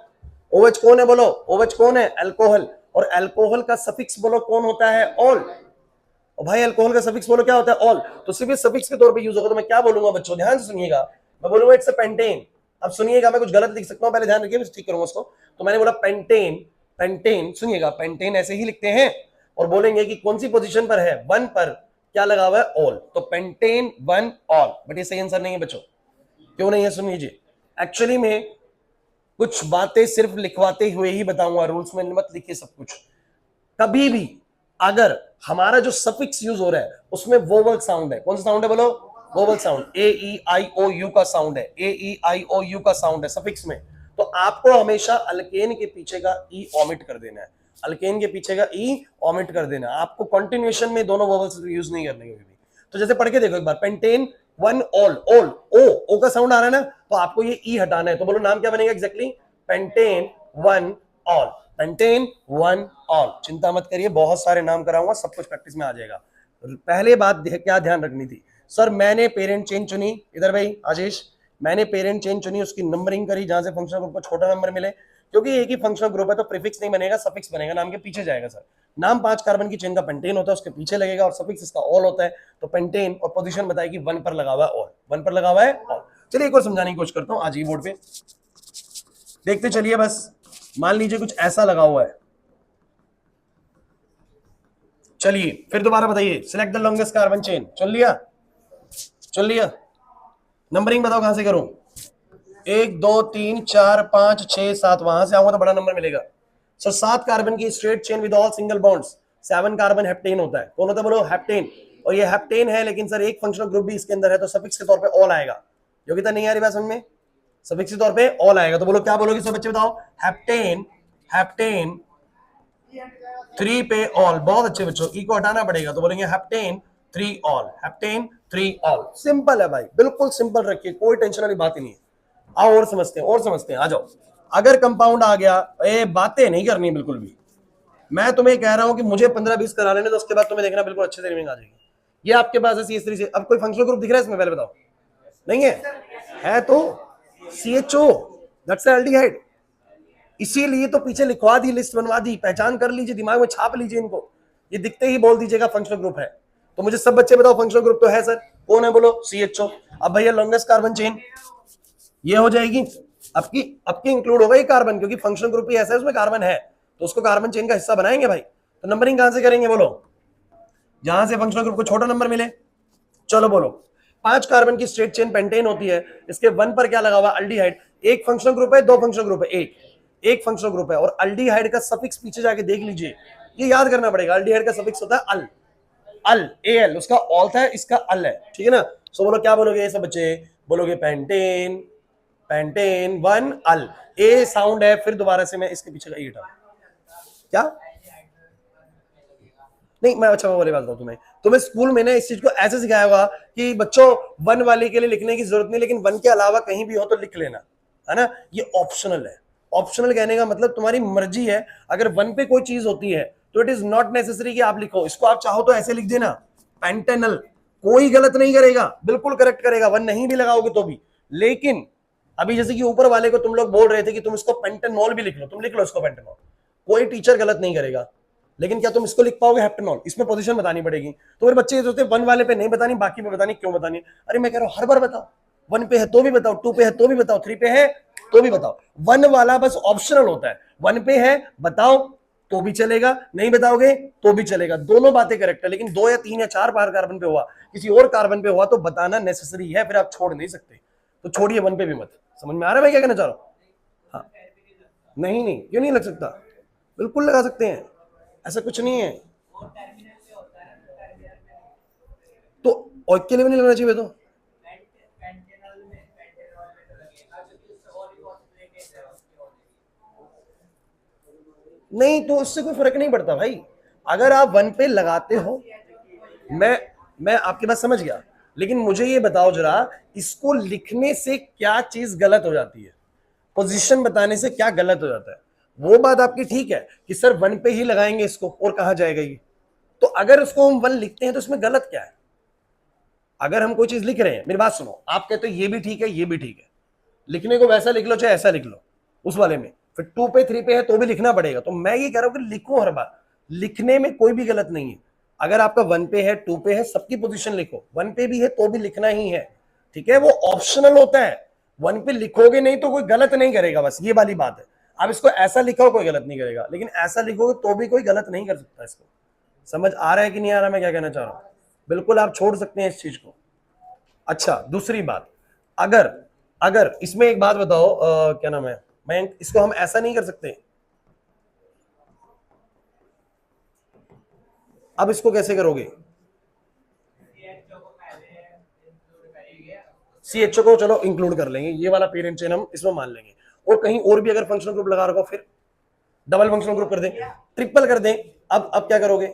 OH कौन है बोलो? OH कौन है? अल्कोहल। और अल्कोहल का सफिक्स बोलो कौन होता है? ऑल। और भाई अल्कोहल का सफिक्स बोलो क्या होता है? ऑल। तो सिर्फ सफिक्स के तौर पे यूज होगा। तो मैं क्या बोलूंगा बच्चों, ध्यान से सुनिएगा। मैं बोलूंगा इट्स अ पेंटेन। अब सुनिएगा, मैं कुछ गलत लिख सकता हूं, पहले ध्यान रखिए, ठीक करूंगा उसको। तो मैंने बोला पेंटेन, पेंटेन सुनिएगा, पेंटेन ऐसे ही लिखते हैं और बोलेंगे कि कौन सी पोजीशन पर है? 1 पर क्या लगा हुआ है? ऑल। तो पेंटेन 1 ऑल। बट ये सही आंसर नहीं है बच्चों। क्यों नहीं है? सुन लीजिए। एक्चुअली में कुछ बातें सिर्फ लिखवाते हुए ही बताऊंगा, रूल्स में मत लिखिए सब कुछ। कभी भी अगर हमारा जो सफिक्स यूज हो रहा है उसमें वोवल साउंड है, कौन सा साउंड है बोलो? Vowel sound. AEIOU का साउंड है, AEIOU का साउंड है सफिक्स में। तो आपको हमेशा अल्केन के पीछे का ई ऑमिट कर देना है, अल्केन के पीछे का ई ऑमिट कर देना। आपको कंटिन्यूएशन में दोनों वोवल्स यूज नहीं करने कभी भी। तो जैसे पढ़ के देखो एक बार, पेंटेन 1 ऑल, ऑल, ओ का साउंड आ रहा है ना, तो आपको ये ई हटाना है। तो बोलो नाम क्या बनेगा exactly? Pentane 1 all, pentane 1 all. चिंता मत करिए, बहुत सारे नाम कराऊंगा, सब कुछ प्रैक्टिस में आ जाएगा। पहले बात क्या ध्यान रखनी थी? सर मैंने पेरेंट चेन चुनी, इधर भाई आशीष, मैंने पेरेंट चेन चुनी, उसकी नंबरिंग करी जहां से फंक्शनल ग्रुप को छोटा नंबर मिले। क्योंकि एक ही फंक्शनल ग्रुप है तो प्रीफिक्स नहीं बनेगा, सफिक्स बनेगा, नाम के पीछे जाएगा। सर नाम 5 कार्बन की चेन का पेंटेन होता है, उसके पीछे लगेगा, और सफिक्स इसका ऑल होता है। तो पेंटेन और पोजीशन बताएगी 1 पर लगा हुआ है ऑल, 1 पर लगा हुआ है ऑल। चलिए एक और समझाने की कोशिश करता हूं, आज ही बोर्ड पे देखते चलिए। बस मान लीजिए कुछ ऐसा लगा हुआ है, चलिए फिर दोबारा बताइए। Select the longest carbon chain, चुन लिया? चुन लिया? नंबरिंग बताओ कहां से करूं? 1 2 3 4 5 6 7, वहां से आऊंगा तो बड़ा नंबर मिलेगा। सर 7 कार्बन की straight chain with all single bonds, 7 carbon heptane होता है। कौन होता है बोलो? हेप्टेन। और ये हेप्टेन है, लेकिन सर एक फंक्शनल ग्रुप भी इसके अंदर है, तो सफिक्स के तौर पे ऑल आएगा। योग्यता नहीं आ रही बात समझ में? सफिक्स के तौर पे ऑल आएगा। तो बोलो क्या बोलोगे सब बच्चे बताओ? हेप्टेन, हेप्टेन 3 पे ऑल। बहुत अच्छे बच्चों, ई को हटाना पड़ेगा, तो बोलेंगे heptane 3 all, heptane 3 all. Simple है भाई, बिल्कुल सिंपल रखिए, कोई टेंशन वाली बात ही नहीं है। आओ और समझते हैं, और समझते हैं, आ जाओ। अगर कंपाउंड आ गया, ये बातें नहीं करनी बिल्कुल भी। मैं तुम्हें कह रहा हूं कि मुझे 15-20 करा लेने, तो उसके बाद तुम्हें देखना बिल्कुल अच्छे से रीडिंग आ जाएगी। ये आपके पास है CH3 से। अब कोई फंक्शनल ग्रुप दिख रहा है इसमें? पहले बताओ। नहीं है तो CHO, दैट्स एल्डिहाइड। इसीलिए तो पीछे लिखवा दी, लिस्ट बनवा दी, पहचान कर लीजिए, दिमाग में छाप लीजिए इनको। ये दिखते ही बोल दीजिएगा फंक्शनल ग्रुप है। तो मुझे सब बच्चे बताओ फंक्शनल ग्रुप तो है सर, कौन है बोलो? CHO। अब भैया लॉन्गेस्ट कार्बन चेन ये हो जाएगी, आपकी इंक्लूड होगा ये कार्बन, क्योंकि फंक्शनल ग्रुप ही ऐसा है उसमें कार्बन है, तो उसको कार्बन चेन का हिस्सा बनाएंगे भाई। तो नंबरिंग कहां से करेंगे बोलो? जहां से फंक्शनल ग्रुप को छोटा नंबर मिले। चलो बोलो। 5 कार्बन की स्ट्रेट चेन पेंटेन होती है, इसके 1 पर क्या लगा हुआ? अल्डिहाइड। एक फंक्शनल ग्रुप है, 2 फंक्शनल ग्रुप है? एक फंक्शनल ग्रुप है। और अल्डिहाइड का सफिक्स पीछे जाके देख लीजिए, ये याद करना पड़ेगा। अल्डिहाइड का सफिक्स होता है अल, अल, AL, उसका ऑल था, इसका अल है, ठीक है ना? सो बोलो क्या बोलोगे ये सब बच्चे? बोलोगे पेंटेन, पेंटेन 1 अल। ए साउंड है, फिर दोबारा से मैं इसके पीछे का ई हटा, क्या नहीं, मैं अच्छा मैं बोले बात बताऊं तुम्हें स्कूल में ना इस चीज को ऐसे सिखाया होगा कि बच्चों 1 वाले के लिए लिखने की जरूरत नहीं, लेकिन 1 के अलावा कहीं भी हो तो लिख लेना, है ना? ये ऑप्शनल है। ऑप्शनल कहने का मतलब तुम्हारी मर्जी है। अगर 1 पे कोई चीज होती है तो इट इज नॉट नेसेसरी कि आप लिखो इसको, आप चाहो तो ऐसे लिख देना पेंटेनल, कोई गलत नहीं करेगा, बिल्कुल करेक्ट करेगा। 1 नहीं भी लगाओगे तो भी, लेकिन अभी जैसे कि ऊपर वाले को तुम लोग बोल रहे थे कि तुम इसको पेंटेनॉल भी लिख लो, तुम लिख लो इसको पेंटेनॉल, कोई टीचर गलत नहीं करेगा। लेकिन क्या तुम इसको लिख पाओगे हेप्टेनॉल? इसमें पोजीशन बतानी पड़ेगी। तो मेरे बच्चे ये सोचते हैं वन वाले पे नहीं बतानी, बाकी पे बतानी, क्यों बतानी? अरे मैं कह रहा हूं हर बार बताओ, वन पे है तो भी बताओ, टू पे है तो भी बताओ, थ्री पे है तो भी बताओ। वन वाला बस ऑप्शनल होता है, वन पे है बताओ तो भी चलेगा, नहीं बताओगे तो भी चलेगा, दोनों बातें करेक्ट है। लेकिन 2 या 3 या 4 बार कार्बन पे हुआ, किसी और कार्बन पे हुआ तो बताना नेसेसरी है, फिर आप छोड़ नहीं सकते। तो छोड़िए वन पे भी मत। समझ में आ रहा है मैं क्या कहना चाह रहा हूं? हाँ, नहीं नहीं, क्यों नहीं लग सकता? बिल्कुल लगा सकते हैं, ऐसा कुछ नहीं है। तो और के लिए भी नहीं लगना चाहिए तो नहीं, तो उससे कोई फर्क नहीं पड़ता भाई। अगर आप वन पे लगाते हो, मैं आपकी बात समझ गया, लेकिन मुझे ये बताओ जरा, इसको लिखने से क्या चीज गलत हो जाती है? पोजीशन बताने से क्या गलत हो जाता है? वो बात आपकी ठीक है कि सर वन पे ही लगाएंगे इसको और कहा जाएगा ये। तो अगर उसको हम वन लिखते हैं तो इसमें गलत क्या है? अगर हम कोई चीज लिख रहे हैं, मेरी बात सुनो, आप कहते हो ये भी ठीक है ये भी ठीक है, लिखने को वैसा लिख लो चाहे ऐसा लिख लो उस वाले में, फिर टू पे थ्री पे है तो भी लिखना पड़ेगा। तो मैं ये कह रहा हूं कि लिखो हर बार, लिखने में कोई भी गलत नहीं है। अगर आपका वन पे है टू पे है, सबकी पोजीशन लिखो, वन पे भी है तो भी लिखना ही है, ठीक है? वो ऑप्शनल होता है, वन पे लिखोगे नहीं तो कोई गलत नहीं करेगा, बस ये वाली बात है। आप इसको ऐसा लिखो कोई गलत नहीं करेगा, लेकिन ऐसा लिखोगे तो भी कोई गलत नहीं कर सकता। इसको समझ आ रहा है कि नहीं आ रहा मैं क्या कहना चाह रहा हूं? बिल्कुल आप छोड़ सकते हैं इस चीज को। अच्छा, दूसरी बात, अगर अगर इसमें एक बात बताओ, क्या नाम है, मैं इसको हम ऐसा नहीं कर सकते? अब इसको कैसे करोगे? सीएचओ को चलो इंक्लूड कर लेंगे, ये वाला पेरेंट चेन हम इसमें मान लेंगे, और कहीं और भी अगर फंक्शनल ग्रुप लगा रखो फिर डबल फंक्शनल ग्रुप कर दें, ट्रिपल कर दें। अब क्या करोगे?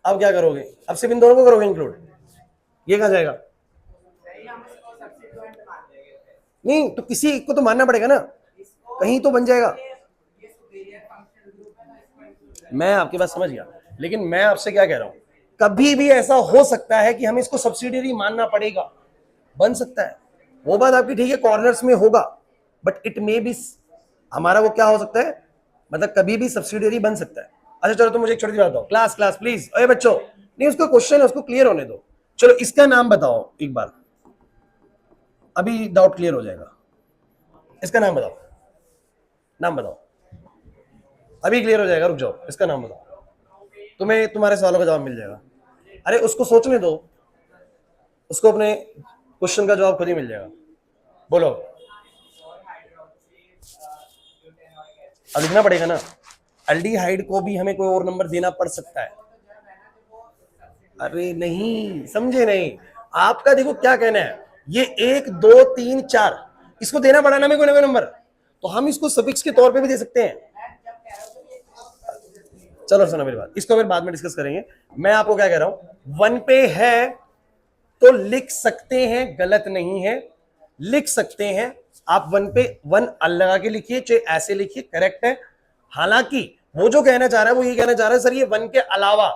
अब क्या करोगे? अब सिर्फ इन दोनों को करोगे इंक्लूड, ये कहा जाएगा? नहीं, तो किसी एक को तो मानना पड़ेगा ना, कहीं तो बन जाएगा। मैं आपकी बात समझ गया, लेकिन मैं आपसे क्या कह रहा हूं, कभी भी ऐसा हो सकता है कि हमें इसको सब्सिडियरी मानना पड़ेगा, बन सकता है। वो बात आपकी ठीक है, कॉर्नर्स में होगा, बट इट मे बी हमारा वो क्या हो सकता है, मतलब कभी भी सब्सिडियरी बन सकता है। अच्छा चलो, तो मुझे एक छोटी सी बात बताओ, क्लास क्लास प्लीज, अरे बच्चों, नहीं उसका क्वेश्चन है उसको क्लियर होने दो। चलो इसका नाम बताओ एक बार, अभी डाउट क्लियर हो जाएगा। इसका नाम बताओ, नाम बताओ, अभी क्लियर हो जाएगा, रुक जाओ, इसका नाम बताओ, तुम्हें तुम्हारे सवालों का जवाब मिल जाएगा। अरे उसको सोचने दो, उसको अपने क्वेश्चन का जवाब खुद ही मिल जाएगा। बोलो, अब लिखना पड़ेगा ना, अल्डिहाइड को भी हमें कोई और नंबर देना पड़ सकता है। अरे नहीं, समझे नहीं, आपका देखो क्या कहना है, ये 1 2 3 4 इसको देना पड़ा ना हमें कोई ना कोई नंबर, तो हम इसको सफिक्स के तौर पे भी दे सकते हैं। चलो सुनो मेरी बात, इसको फिर बाद में डिस्कस करेंगे। मैं आपको क्या कह रहा हूं, वन पे है तो लिख सकते हैं, गलत नहीं है, लिख सकते हैं। आप वन पे वन लगा के लिखिए चाहे ऐसे लिखिए, करेक्ट है। हालांकि वो जो कहना चाह रहा है वो ये कहना चाह रहा है, सर ये वन के अलावा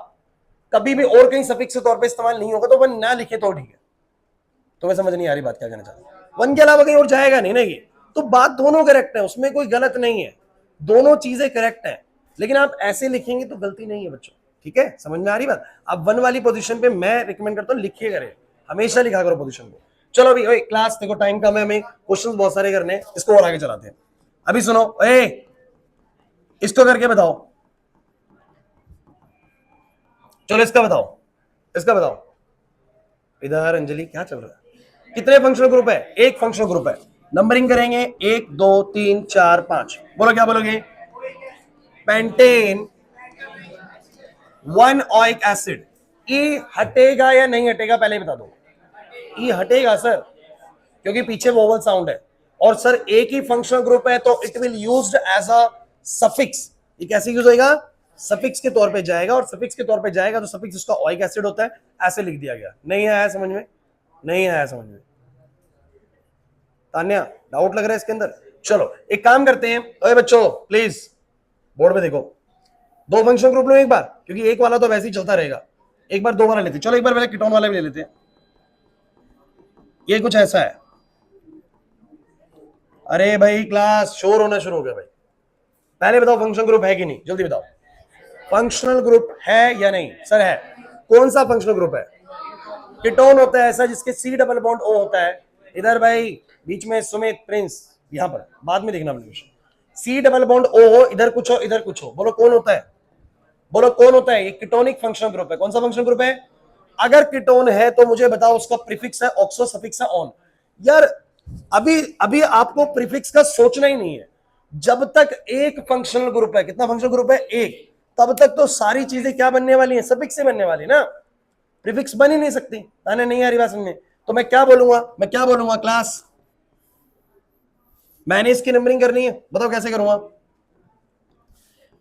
कभी भी और कहीं सफिक्स के तौर पे इस्तेमाल नहीं होगा, तो वन ना लिखे तो ठीक है। तुम्हें समझ नहीं आ रही बात क्या कहना चाह रहा है? वन के अलावा कहीं और जाएगा नहीं ना ये, तो बात दोनों करेक्ट है, उसमें कोई गलत नहीं है, दोनों चीजें करेक्ट है। लेकिन आप ऐसे लिखेंगे तो गलती नहीं है बच्चों, ठीक है? समझ में आ रही बात? आप वन वाली पोजीशन पे मैं रिकमेंड करता हूँ लिखिए करें, हमेशा लिखा करो पोजीशन को। चलो अभी ओए क्लास देखो, टाइम कम है, हमें क्वेश्चंस बहुत सारे करने हैं, इसको और आगे चलाते हैं। अभी सुनो, ए इसको करके बताओ, चलो इसका बताओ, इसका बताओ। इधर अंजलि क्या चल रहा है? कितने फंक्शनल ग्रुप है? एक फंक्शनल ग्रुप है, नंबरिंग करेंगे 1 2 3 4 5, बोलो क्या बोलोगे? Pentane, 1 oic acid. ई हटेगा या नहीं हटेगा पहले ही बता दो। ई हटेगा सर, क्योंकि पीछे वोवल साउंड है, और सर एक ही फंक्शनल ग्रुप है तो it will used as a suffix. ये कैसे यूज होएगा? सफिक्स के तौर पे जाएगा, और सफिक्स के तौर पे जाएगा तो सफिक्स उसका ओइक एसिड होता है, ऐसे लिख दिया गया। नहीं आया समझ में? नहीं आया समझ में? तान्या डाउट लग रहा है इसके अंदर? चलो एक काम करते हैं, ओए बच्चों प्लीज बोर्ड पे देखो, दो फंक्शन ग्रुप लो एक बार, क्योंकि एक वाला तो वैसे ही चलता रहेगा, एक बार दो वाला लेते हैं। चलो एक बार पहले कीटोन वाला भी ले लेते हैं। ये कुछ ऐसा है, अरे भाई क्लास शोर होना शुरू हो गया भाई। पहले बताओ फंक्शनल ग्रुप है कि नहीं, जल्दी बताओ। फंक्शनल ग्रुप है या नहीं? सर है। कौन सा फंक्शनल ग्रुप है? कीटोन होता है ऐसा जिसके सी डबल बॉन्ड ओ होता है। इधर भाई बीच में सुमित प्रिंस, यहां पर बाद में देखना अपने सी डबल बॉन्ड ओ हो, इधर कुछ हो इधर कुछ हो, बोलो कौन होता है? बोलो कौन होता है? ये कीटोनिक फंक्शनल ग्रुप है। कौन सा फंक्शनल ग्रुप है? अगर कीटोन है तो मुझे बताओ उसका प्रीफिक्स है ऑक्सो, सफिक्स है ऑन। यार अभी अभी आपको प्रीफिक्स का सोचना ही नहीं है। जब तक एक फंक्शनल ग्रुप है, कितना फंक्शनल ग्रुप है? एक, तब तक तो सारी चीजें क्या बनने वाली हैं? सफिक्स से बनने वाली ना, प्रीफिक्स बन ही नहीं सकती। आने नहीं आ रही बात समझने? तो मैं क्या बोलूंगा? मैं क्या बोलूंगा क्लास? मैंने इसकी नंबरिंग करनी है, बताओ कैसे करूंगा?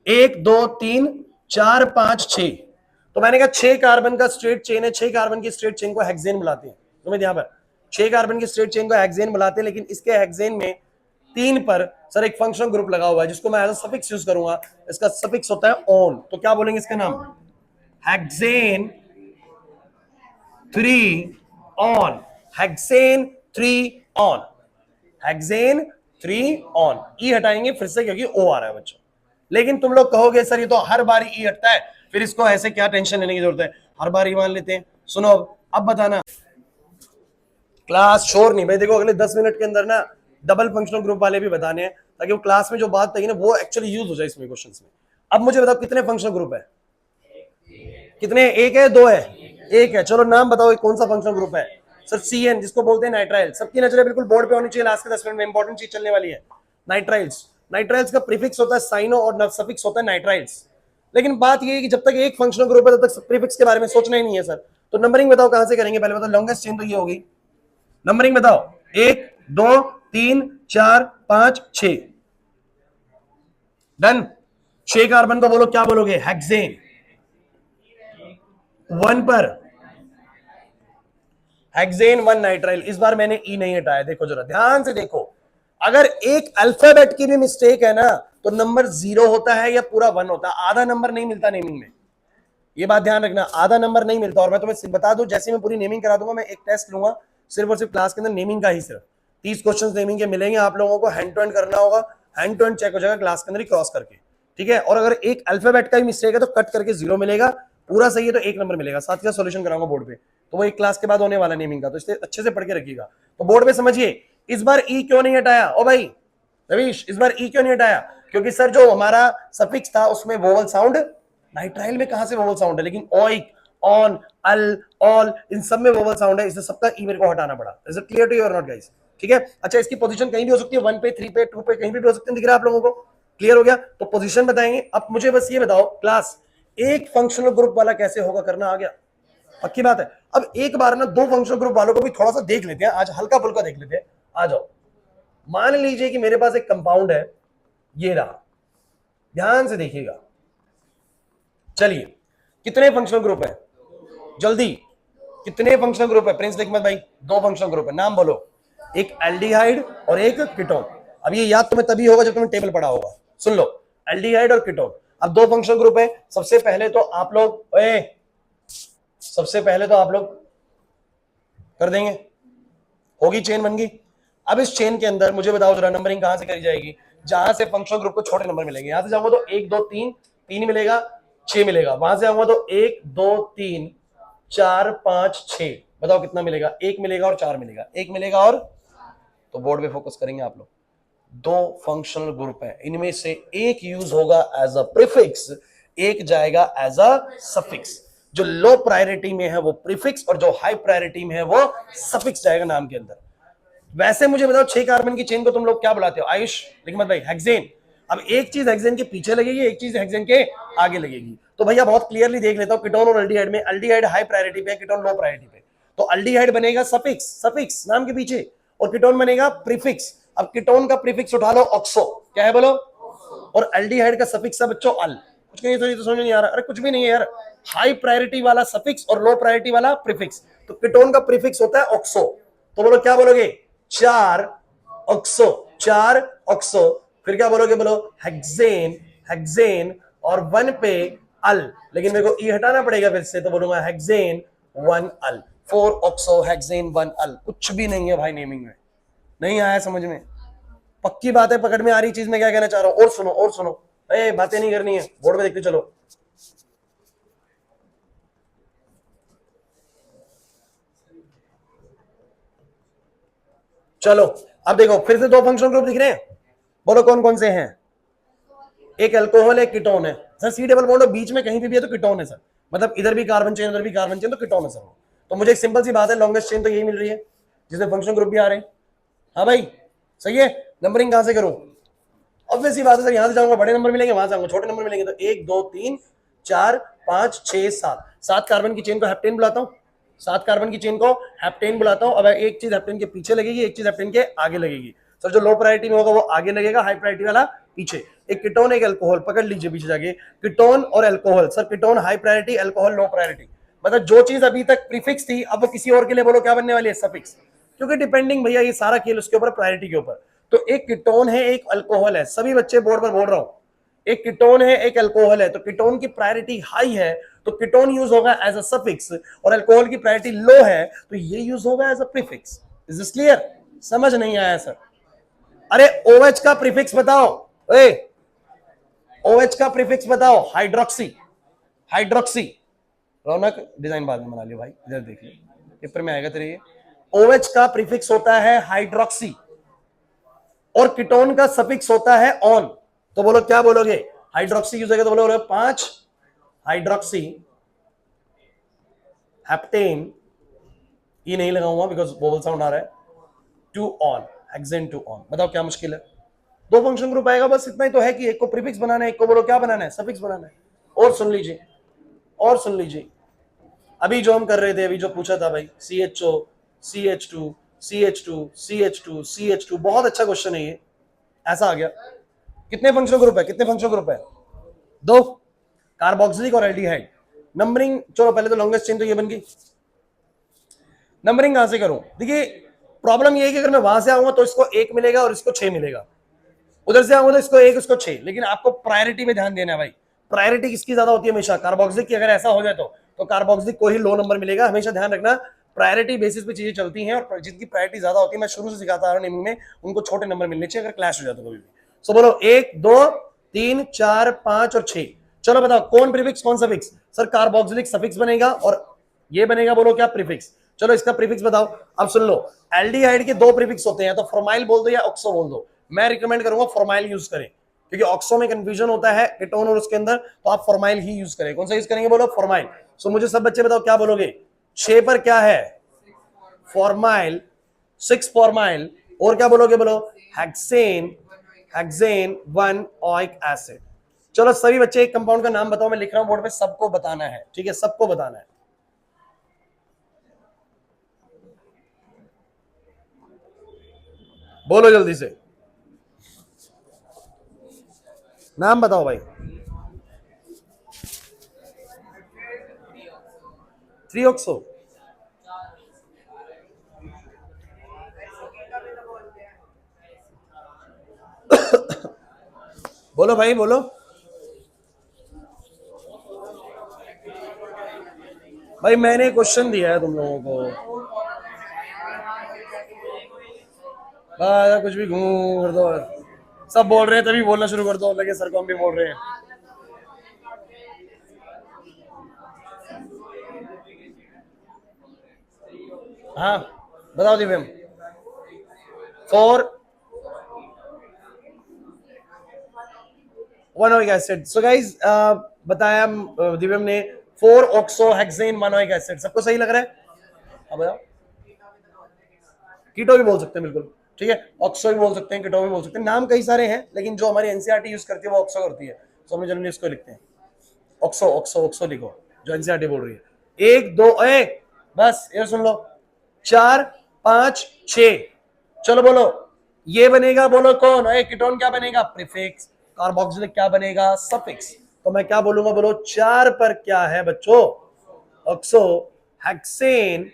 1 2 3 4 5 6। तो मैंने कहा 6 कार्बन का स्ट्रेट चेन है, 6 कार्बन की स्ट्रेट चेन को हेक्सेन बुलाते हैं। तुम्हें यहां पर 6 कार्बन की स्ट्रेट चेन को हेक्सेन बुलाते हैं, लेकिन इसके हेक्सेन में 3 पर सर एक फंक्शनल ग्रुप लगा हुआ है जिसको मैं एज अ सफिक्स यूज करूंगा। इसका सफिक्स होता है ऑन। तो क्या बोलेंगे इसका नाम? Hexane 3 one. Hexane 3 one. Hexane 3 one. E हटाएंगे फिर से क्योंकि ओ आ रहा है बच्चों। लेकिन तुम लोग कहोगे सर ये तो हर बार ई हटता है, फिर इसको ऐसे क्या टेंशन लेने की जरूरत है? हर बार ई मान लेते हैं। सुनो अब बताना। क्लास शोर नहीं भाई, देखो अगले 10 मिनट के अंदर ना डबल फंक्शनल ग्रुप वाले भी बताने हैं, ताकि वो क्लास में जो बात कही ना वो एक्चुअली यूज हो जाए इसमें क्वेश्चंस में। अब मुझे बताओ कितने फंक्शनल ग्रुप है? कितने? एक है, दो है? एक है। चलो नाम बताओ कौन सा फंक्शनल ग्रुप है? सर CN, जिसको बोलते हैं नाइट्राइल। सबकी नजरें बिल्कुल बोर्ड पे होनी चाहिए, लास्ट के 10 मिनट में इंपॉर्टेंट चीज चलने वाली है। नाइट्राइल्स। नाइट्राइल्स का प्रीफिक्स होता है साइनो और सफिक्स होता है नाइट्राइल्स। लेकिन बात ये है कि जब तक एक फंक्शनल ग्रुप है तब तक प्रीफिक्स के बारे में सोचना ही नहीं है सर। तो नंबरिंग बताओ कहां से करेंगे? पहले बताओ, लॉन्गेस्ट चेन तो ये होगी। नंबरिंग बताओ। 1 2 3 4 5 6। डन। 6 कार्बन को बोलो, क्या बोलोगे? हेक्सेन। 1 पर हेक्सेन 1 नाइट्राइल। इस बार मैंने ई नहीं हटाया, देखो जरा ध्यान से देखो। अगर एक अल्फाबेट की भी मिस्टेक है ना तो नंबर 0 होता है या पूरा 1 होता है। आधा नंबर नहीं मिलता नेमिंग में, ये बात ध्यान रखना, आधा नंबर नहीं मिलता। और मैं तुम्हें बता दूं, जैसे मैं पूरी नेमिंग करा दूंगा, मैं एक टेस्ट लूंगा सिर्फ और सिर्फ क्लास के अंदर नेमिंग का ही। सिर्फ 30 क्वेश्चन नेमिंग के मिलेंगे आप लोगों को, हैंड टू हैंड करना होगा। हैंड टू हैंड चेक हो जाएगा क्लास के अंदर ही क्रॉस करके, ठीक है? और अगर एक अल्फाबेट का ही मिस्टेक है तो कट करके 0 मिलेगा, पूरा सही है तो 1 नंबर मिलेगा। साथ ही साथ सोल्यूशन कराऊंगा बोर्ड पे, तो वो एक क्लास के बाद होने वाला नेमिंग का, तो इसलिए अच्छे से पढ़ के रखिएगा। तो बोर्ड पे समझिए, इस बार ई क्यों नहीं हटाया? ओ भाई रवीश, इस बार ई क्यों नहीं हटाया? क्योंकि सर जो हमारा सफिक्स था उसमें वोवल साउंड, नाइट्राइल में कहां से वोवल साउंड है? लेकिन ओइक, ऑन, अल, ऑल, इन सब में वोवल साउंड है, इससे सबका ई मेरे को हटाना पड़ा। Is it clear to you और नॉट गाइस? ठीक है। अच्छा, इसकी पोजीशन कहीं भी हो सकती है, 1 पे, 3 पे, 2 पे, कहीं भी हो सकती है। दिख रहा है आप लोगों को? क्लियर हो गया? तो पोजीशन बताएंगे। अब मुझे बस ये बताओ क्लास, एक फंक्शनल ग्रुप वाला कैसे होगा, करना आ गया? पक्की बात है। अब एक बार ना दो फंक्शनल ग्रुप वालों को भी थोड़ा सा देख लेते हैं आज, हल्का फुल्का देख लेते हैं। आ जाओ। मान लीजिए कि मेरे पास एक कंपाउंड है, ये रहा, ध्यान से देखिएगा। चलिए, कितने फंक्शनल ग्रुप है? जल्दी, कितने फंक्शनल ग्रुप है? प्रिंस लिखमत भाई, 2 फंक्शनल ग्रुप है। नाम बोलो। एक एल्डिहाइड और एक कीटोन। अब ये याद तुम्हें तभी होगा जब तुमने टेबल पढ़ा होगा। सुन लो, एल्डिहाइड और कीटोन। अब 2 फंक्शनल ग्रुप है। सबसे पहले तो आप लोग कर देंगे, होगी चेन बन गई। अब इस चेन के अंदर मुझे बताओ जरा नंबरिंग कहां से करी जाएगी? जहां से फंक्शनल ग्रुप को छोटे नंबर मिलेंगे। यहां से जाऊंगा तो 1 2 3, 3 मिलेगा, 6 मिलेगा। वहां से आऊंगा तो 1 2 3 4 5 6। बताओ कितना मिलेगा? 1 मिलेगा और 4 मिलेगा, 1 मिलेगा और, तो बोर्ड पे फोकस करेंगे आप लोग। 2 फंक्शनल ग्रुप है, इनमें से एक यूज होगा एज अ प्रीफिक्स, एक जाएगा एज अ सफिक्स। जो लो प्रायोरिटी में है वो प्रीफिक्स और जो हाई प्रायोरिटी में है वो सफिक्स जाएगा नाम के अंदर। वैसे मुझे बताओ 6 कार्बन की चेन को तुम लोग क्या बुलाते हो? आयुष लिखमत भाई, हेक्सेन। अब एक चीज हेक्सेन के पीछे लगेगी, एक चीज हेक्सेन के आगे लगेगी। तो भैया बहुत क्लियरली देख लेता हूं, कीटोन और अल्डिहाइड में अल्डिहाइड हाई प्रायोरिटी पे है, कीटोन लो प्रायोरिटी पे। तो अल्डिहाइड बनेगा सफिक्स, सफिक्स नाम के पीछे, और कीटोन बनेगा प्रीफिक्स। अब कीटोन का प्रीफिक्स उठा लो, ऑक्सो। क्या है बोलो? और अल्डिहाइड का सफिक्स है बच्चों अल। कुछ नहीं, तो समझ नहीं आ रहा? अरे कुछ भी नहीं है यार, हाई प्रायोरिटी वाला सफिक्स और लो प्रायोरिटी वाला प्रीफिक्स। तो कीटोन का प्रीफिक्स होता है ऑक्सो। तो बोलो क्या बोलोगे? 4 ऑक्सो, 4 ऑक्सो। फिर क्या बोलोगे? बोलो हेक्सेन, हेक्सेन, और 1 पे अल। लेकिन मेरे को ई हटाना पड़ेगा फिर से, तो बोलूंगा हेक्सेन 1 अल। 4 ऑक्सो हेक्सेन 1 अल। कुछ भी नहीं है भाई नेमिंग में, नहीं आया समझ में? पक्की बात है, पकड़ में आ रही चीज मैं क्या कहना चाह रहा हूं? और सुनो, बातें नहीं करनी है, बोर्ड में देखते चलो। चलो अब देखो, फिर से दो फंक्शनल ग्रुप दिख रहे हैं, बोलो कौन कौन से हैं? एक अल्कोहल है, कीटोन है सर। सी डबल बॉन्ड बीच में कहीं भी है तो कीटोन है सर, मतलब इधर भी कार्बन चेन उधर भी कार्बन चेन तो कीटोन है सर। तो मुझे एक सिंपल सी बात है, लॉन्गेस्ट चेन तो यही मिल रही है जिसमें फंक्शनल ग्रुप भी आ रहे हैं। हाँ भाई सही है। नंबरिंग कहां से करूं? ऑब्वियस सी बात है सर, यहां से जाऊंगा बड़े नंबर मिलेंगे, वहां जाऊंगा छोटे नंबर मिलेंगे। तो 1 2 3 4 5 6 7, 7 कार्बन की चेन को हेप्टेन बुलाता हूं, 7 कार्बन की चेन को हेप्टेन बुलाता हूं। अब एक चीज हेप्टेन के पीछे लगेगी, एक चीज हेप्टेन के आगे लगेगी सर। जो लो प्रायोरिटी में होगा वो आगे लगेगा, हाई प्रायोरिटी वाला पीछे। एक कीटोन एक अल्कोहल, पकड़ लीजिए पीछे जाके, कीटोन और alcohol sir. Ketone high priority, alcohol low priority. मतलब जो चीज अभी तक प्रीफिक्स थी अब वो किसी और के लिए बोलो क्या बनने वाली है? सफिक्स। क्योंकि डिपेंडिंग भैया ये सारा खेल उसके ऊपर, प्रायोरिटी के ऊपर। तो एक कीटोन है एक अल्कोहल है, सभी बच्चे बोर्ड पर बोल रहा हूं, एक कीटोन है एक अल्कोहल है। तो कीटोन की प्रायोरिटी हाई है तो कीटोन यूज होगा एज अ सफिक्स, और अल्कोहल की प्रायोरिटी लो है तो ये यूज होगा as a prefix. Is this clear? समझ नहीं आया सर? अरे OH का प्रीफिक्स बताओ, ए OH का प्रीफिक्स बताओ। Hydroxy, hydroxy. रौनक डिजाइन बाद में बना लियो भाई, इधर देख लो पेपर में आएगा तेरे ये। OH का प्रीफिक्स होता है हाइड्रोक्सी और कीटोन का सफिक्स होता है ऑन। तो बोलो क्या बोलोगे? हाइड्रोक्सी यूज होगा तो बोलो 5 हाइड्रोक्सी हेप्टेन, ये नहीं लगाऊंगा बिकॉज वोवल साउंड आ रहा है, two one, hexane two one. बताओ क्या मुश्किल है? दो फंक्शन ग्रुप आएगा, बस इतना ही तो है कि एक को प्रीफिक्स बनाना है, एक को बोलो क्या बनाना है? सफिक्स बनाना है। और सुन लीजिए, और सुन लीजिए, अभी जो हम कर रहे थे, अभी जो पूछा था भाई, CHO CH2 CH2 CH2 CH2, बहुत अच्छा क्वेश्चन है ये। ऐसा आ गया, कितने फंक्शनल ग्रुप है? कितने फंक्शनल ग्रुप है? दो, कार्बोक्सिलिक और एल्डिहाइड। नंबरिंग चलो पहले तो लॉन्गेस्ट चेन तो ये बन गई। नंबरिंग कहां से करूं? देखिए प्रॉब्लम ये है कि अगर मैं वहां से आऊंगा तो इसको 1 मिलेगा और इसको 6 मिलेगा, उधर से आऊंगा तो इसको 1 इसको 6। लेकिन आपको प्रायोरिटी में ध्यान देना है भाई। प्रायोरिटी किसकी ज्यादा होती है? हमेशा कार्बोक्सिलिक की। अगर ऐसा हो जाए तो कार्बोक्सिलिक को ही लो नंबर मिलेगा। हमेशा ध्यान रखना, प्रायोरिटी बेसिस पे चीजें चलती हैं और जिनकी प्रायोरिटी ज्यादा होती है, मैं शुरू से सिखाता आ रहा हूं नेमिंग में, उनको छोटे नंबर मिलने चाहिए अगर क्लैश हो जाता कभी भी। सो बोलो 1 2 3 4 5 और 6। चलो बताओ कौन प्रीफिक्स कौन सफिक्स? सर कार्बोक्सिलिक सफिक्स बनेगा और ये बनेगा बोलो क्या? प्रीफिक्स। चलो इसका प्रीफिक्स बताओ। अब सुन लो, एल्डिहाइड के दो प्रीफिक्स होते हैं, तो फॉर्माइल बोल दो या ऑक्सो बोल दो। मैं रिकमेंड करूंगा फॉर्माइल यूज करें, क्योंकि ऑक्सो में कंफ्यूजन होता है कीटोन और उसके अंदर, तो आप फॉर्माइल ही यूज करें। कौन सा यूज करेंगे? बोलो फॉर्माइल। सो मुझे सब बच्चे बताओ क्या बोलोगे? 6 पर क्या है? फॉर्माइल, 6 फॉर्माइल, और क्या बोलोगे? बोलो हेक्सेन, हेक्सेन 1 ओइक एसिड। चलो सभी बच्चे एक कंपाउंड का नाम बताओ, मैं लिख रहा हूं बोर्ड पे, सबको बताना है, ठीक है? सबको बताना है। बोलो जल्दी से, नाम बताओ भाई। 3 ऑक्सो। बोलो भाई बोलो भाई, मैंने क्वेश्चन दिया है तुम लोगों को। कुछ भी घूम कर दो, सब बोल रहे हैं तभी बोलना शुरू कर दो, लगे सर को हम भी बोल रहे हैं। हाँ बताओ दिव्यम। 4 1 एसिड। सो गाइस बताया दिव्यम ने 4 ऑक्सो हेक्सेन 1 एसिड। सबको सही लग रहा है? अब बताओ। कीटो भी बोल सकते हैं बिल्कुल, ठीक है। ऑक्सो भी बोल सकते हैं, कीटो भी बोल सकते हैं, नाम कई सारे हैं, लेकिन जो हमारी एनसीईआरटी यूज करती है वो ऑक्सो करती है, तो हम जनरली इसको लिखते हैं ऑक्सो। ऑक्सो ऑक्सो लिखो जो एनसीईआरटी बोल रही है। 1 2 बस ये सुन लो, 4 5 6। चलो बोलो ये बनेगा, बोलो कौन? कीटोन क्या बनेगा? प्रीफिक्स। कार्बोक्सिलिक क्या बनेगा? सफिक्स। तो मैं क्या बोलूंगा? बोलो 4 पर क्या है बच्चों? ऑक्सो, हेक्सेन,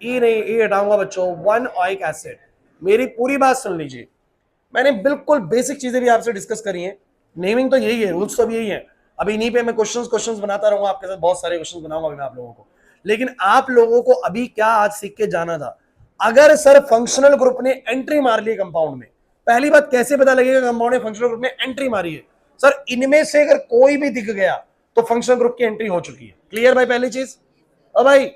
ई नहीं, ई हटाऊंगा बच्चों, 1 ओइक एसिड। मेरी पूरी बात सुन लीजिए, मैंने बिल्कुल बेसिक चीजें भी आपसे डिस्कस करी हैं। नेमिंग तो यही है, रूल्स तो यही है। अभी इन्हीं पे मैं क्वेश्चंस बनाता रहूंगा आपके साथ, बहुत सारे क्वेश्चंस बनाऊंगा मैं आप लोगों को। लेकिन आप लोगों को अभी क्या आज सीख के जाना था? अगर सर फंक्शनल ग्रुप ने एंट्री मार ली कंपाउंड में, पहली बात कैसे पता लगेगा कंपाउंड ने फंक्शनल ग्रुप में एंट्री मारी है? सर इनमें से अगर कोई भी दिख गया तो फंक्शनल ग्रुप की एंट्री हो चुकी है। क्लियर भाई पहली चीज? अब भाई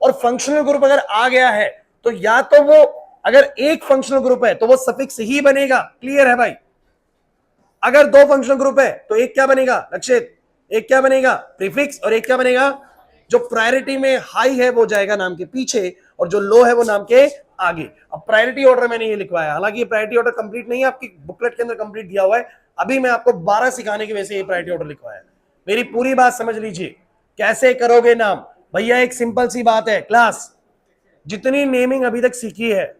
और फंक्शनल ग्रुप अगर आ गया है तो या तो वो अगर एक फंक्शनल ग्रुप है तो वो सफिक्स ही बनेगा। क्लियर है भाई? अगर दो फंक्शनल ग्रुप है तो एक क्या बनेगा लक्षित? एक क्या बनेगा? प्रीफिक्स। और एक क्या बनेगा? जो प्रायोरिटी में हाई है वो जाएगा नाम के पीछे और जो लो है वो नाम के आगे। अब प्रायोरिटी ऑर्डर मैंने ये लिखवाया, हालांकि ये प्रायोरिटी ऑर्डर कंप्लीट नहीं है, आपकी बुकलेट के अंदर कंप्लीट दिया हुआ है। अभी मैं आपको 12 सिखाने की वजह से ये प्रायोरिटी ऑर्डर लिखवाया। मेरी पूरी बात समझ लीजिए, कैसे करोगे नाम? भैया एक सिंपल सी बात है, क्लास जितनी नेमिंग अभी तक सीखी है,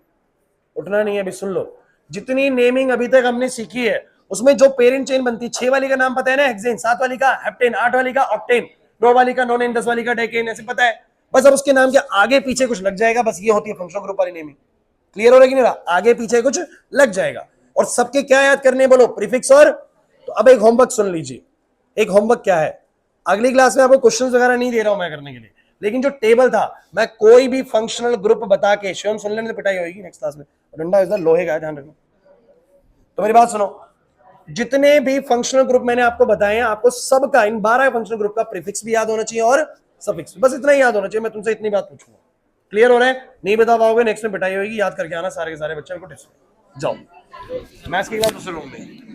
उठना नहीं है अभी, सुन लो, जितनी नेमिंग अभी तक हमने सीखी है उसमें जो पेरेंट चेन बनती है, 6 वाली का नाम पता है ना, हेक्सेन, 7 वाली का हेप्टेन, 8 वाली का ऑक्टेन, 9 वाली का नोनेन, 10 वाली का डेकेन, ऐसे पता है। बस अब उसके नाम के आगे पीछे कुछ लग जाएगा, बस ये होती है फंक्शनल ग्रुप वाली नेमिंग। क्लियर हो रहा है कि नहीं? आगे पीछे कुछ लग जाएगा। और सबके क्या याद करने बोलो? प्रीफिक्स और। तो अब एक होमवर्क सुन लीजिए। एक होमवर्क क्या है, अगली क्लास में आपको क्वेश्चंस वगैरह नहीं दे रहा हूं मैं करने के लिए, लेकिन जो टेबल था, मैं कोई भी फंक्शनल ग्रुप बता के, शिवम सुन लेने से पिटाई होगी नेक्स्ट क्लास में, डंडा इधर लोहे का है, ध्यान रखना। तो मेरी बात सुनो, जितने भी फंक्शनल ग्रुप मैंने आपको बताए हैं, आपको सबका, इन 12 फंक्शनल ग्रुप का प्रीफिक्स भी याद होना चाहिए और सफिक्स, बस इतना ही याद होना चाहिए। मैं तुमसे इतनी बात पूछूंगा। क्लियर हो रहा है? नहीं बता पाओगे नेक्स्ट में पिटाई होगी, याद करके आना सारे के सारे बच्चों को टेस्ट में। जाओ मैथ्स की क्लास दूसरे रूम में।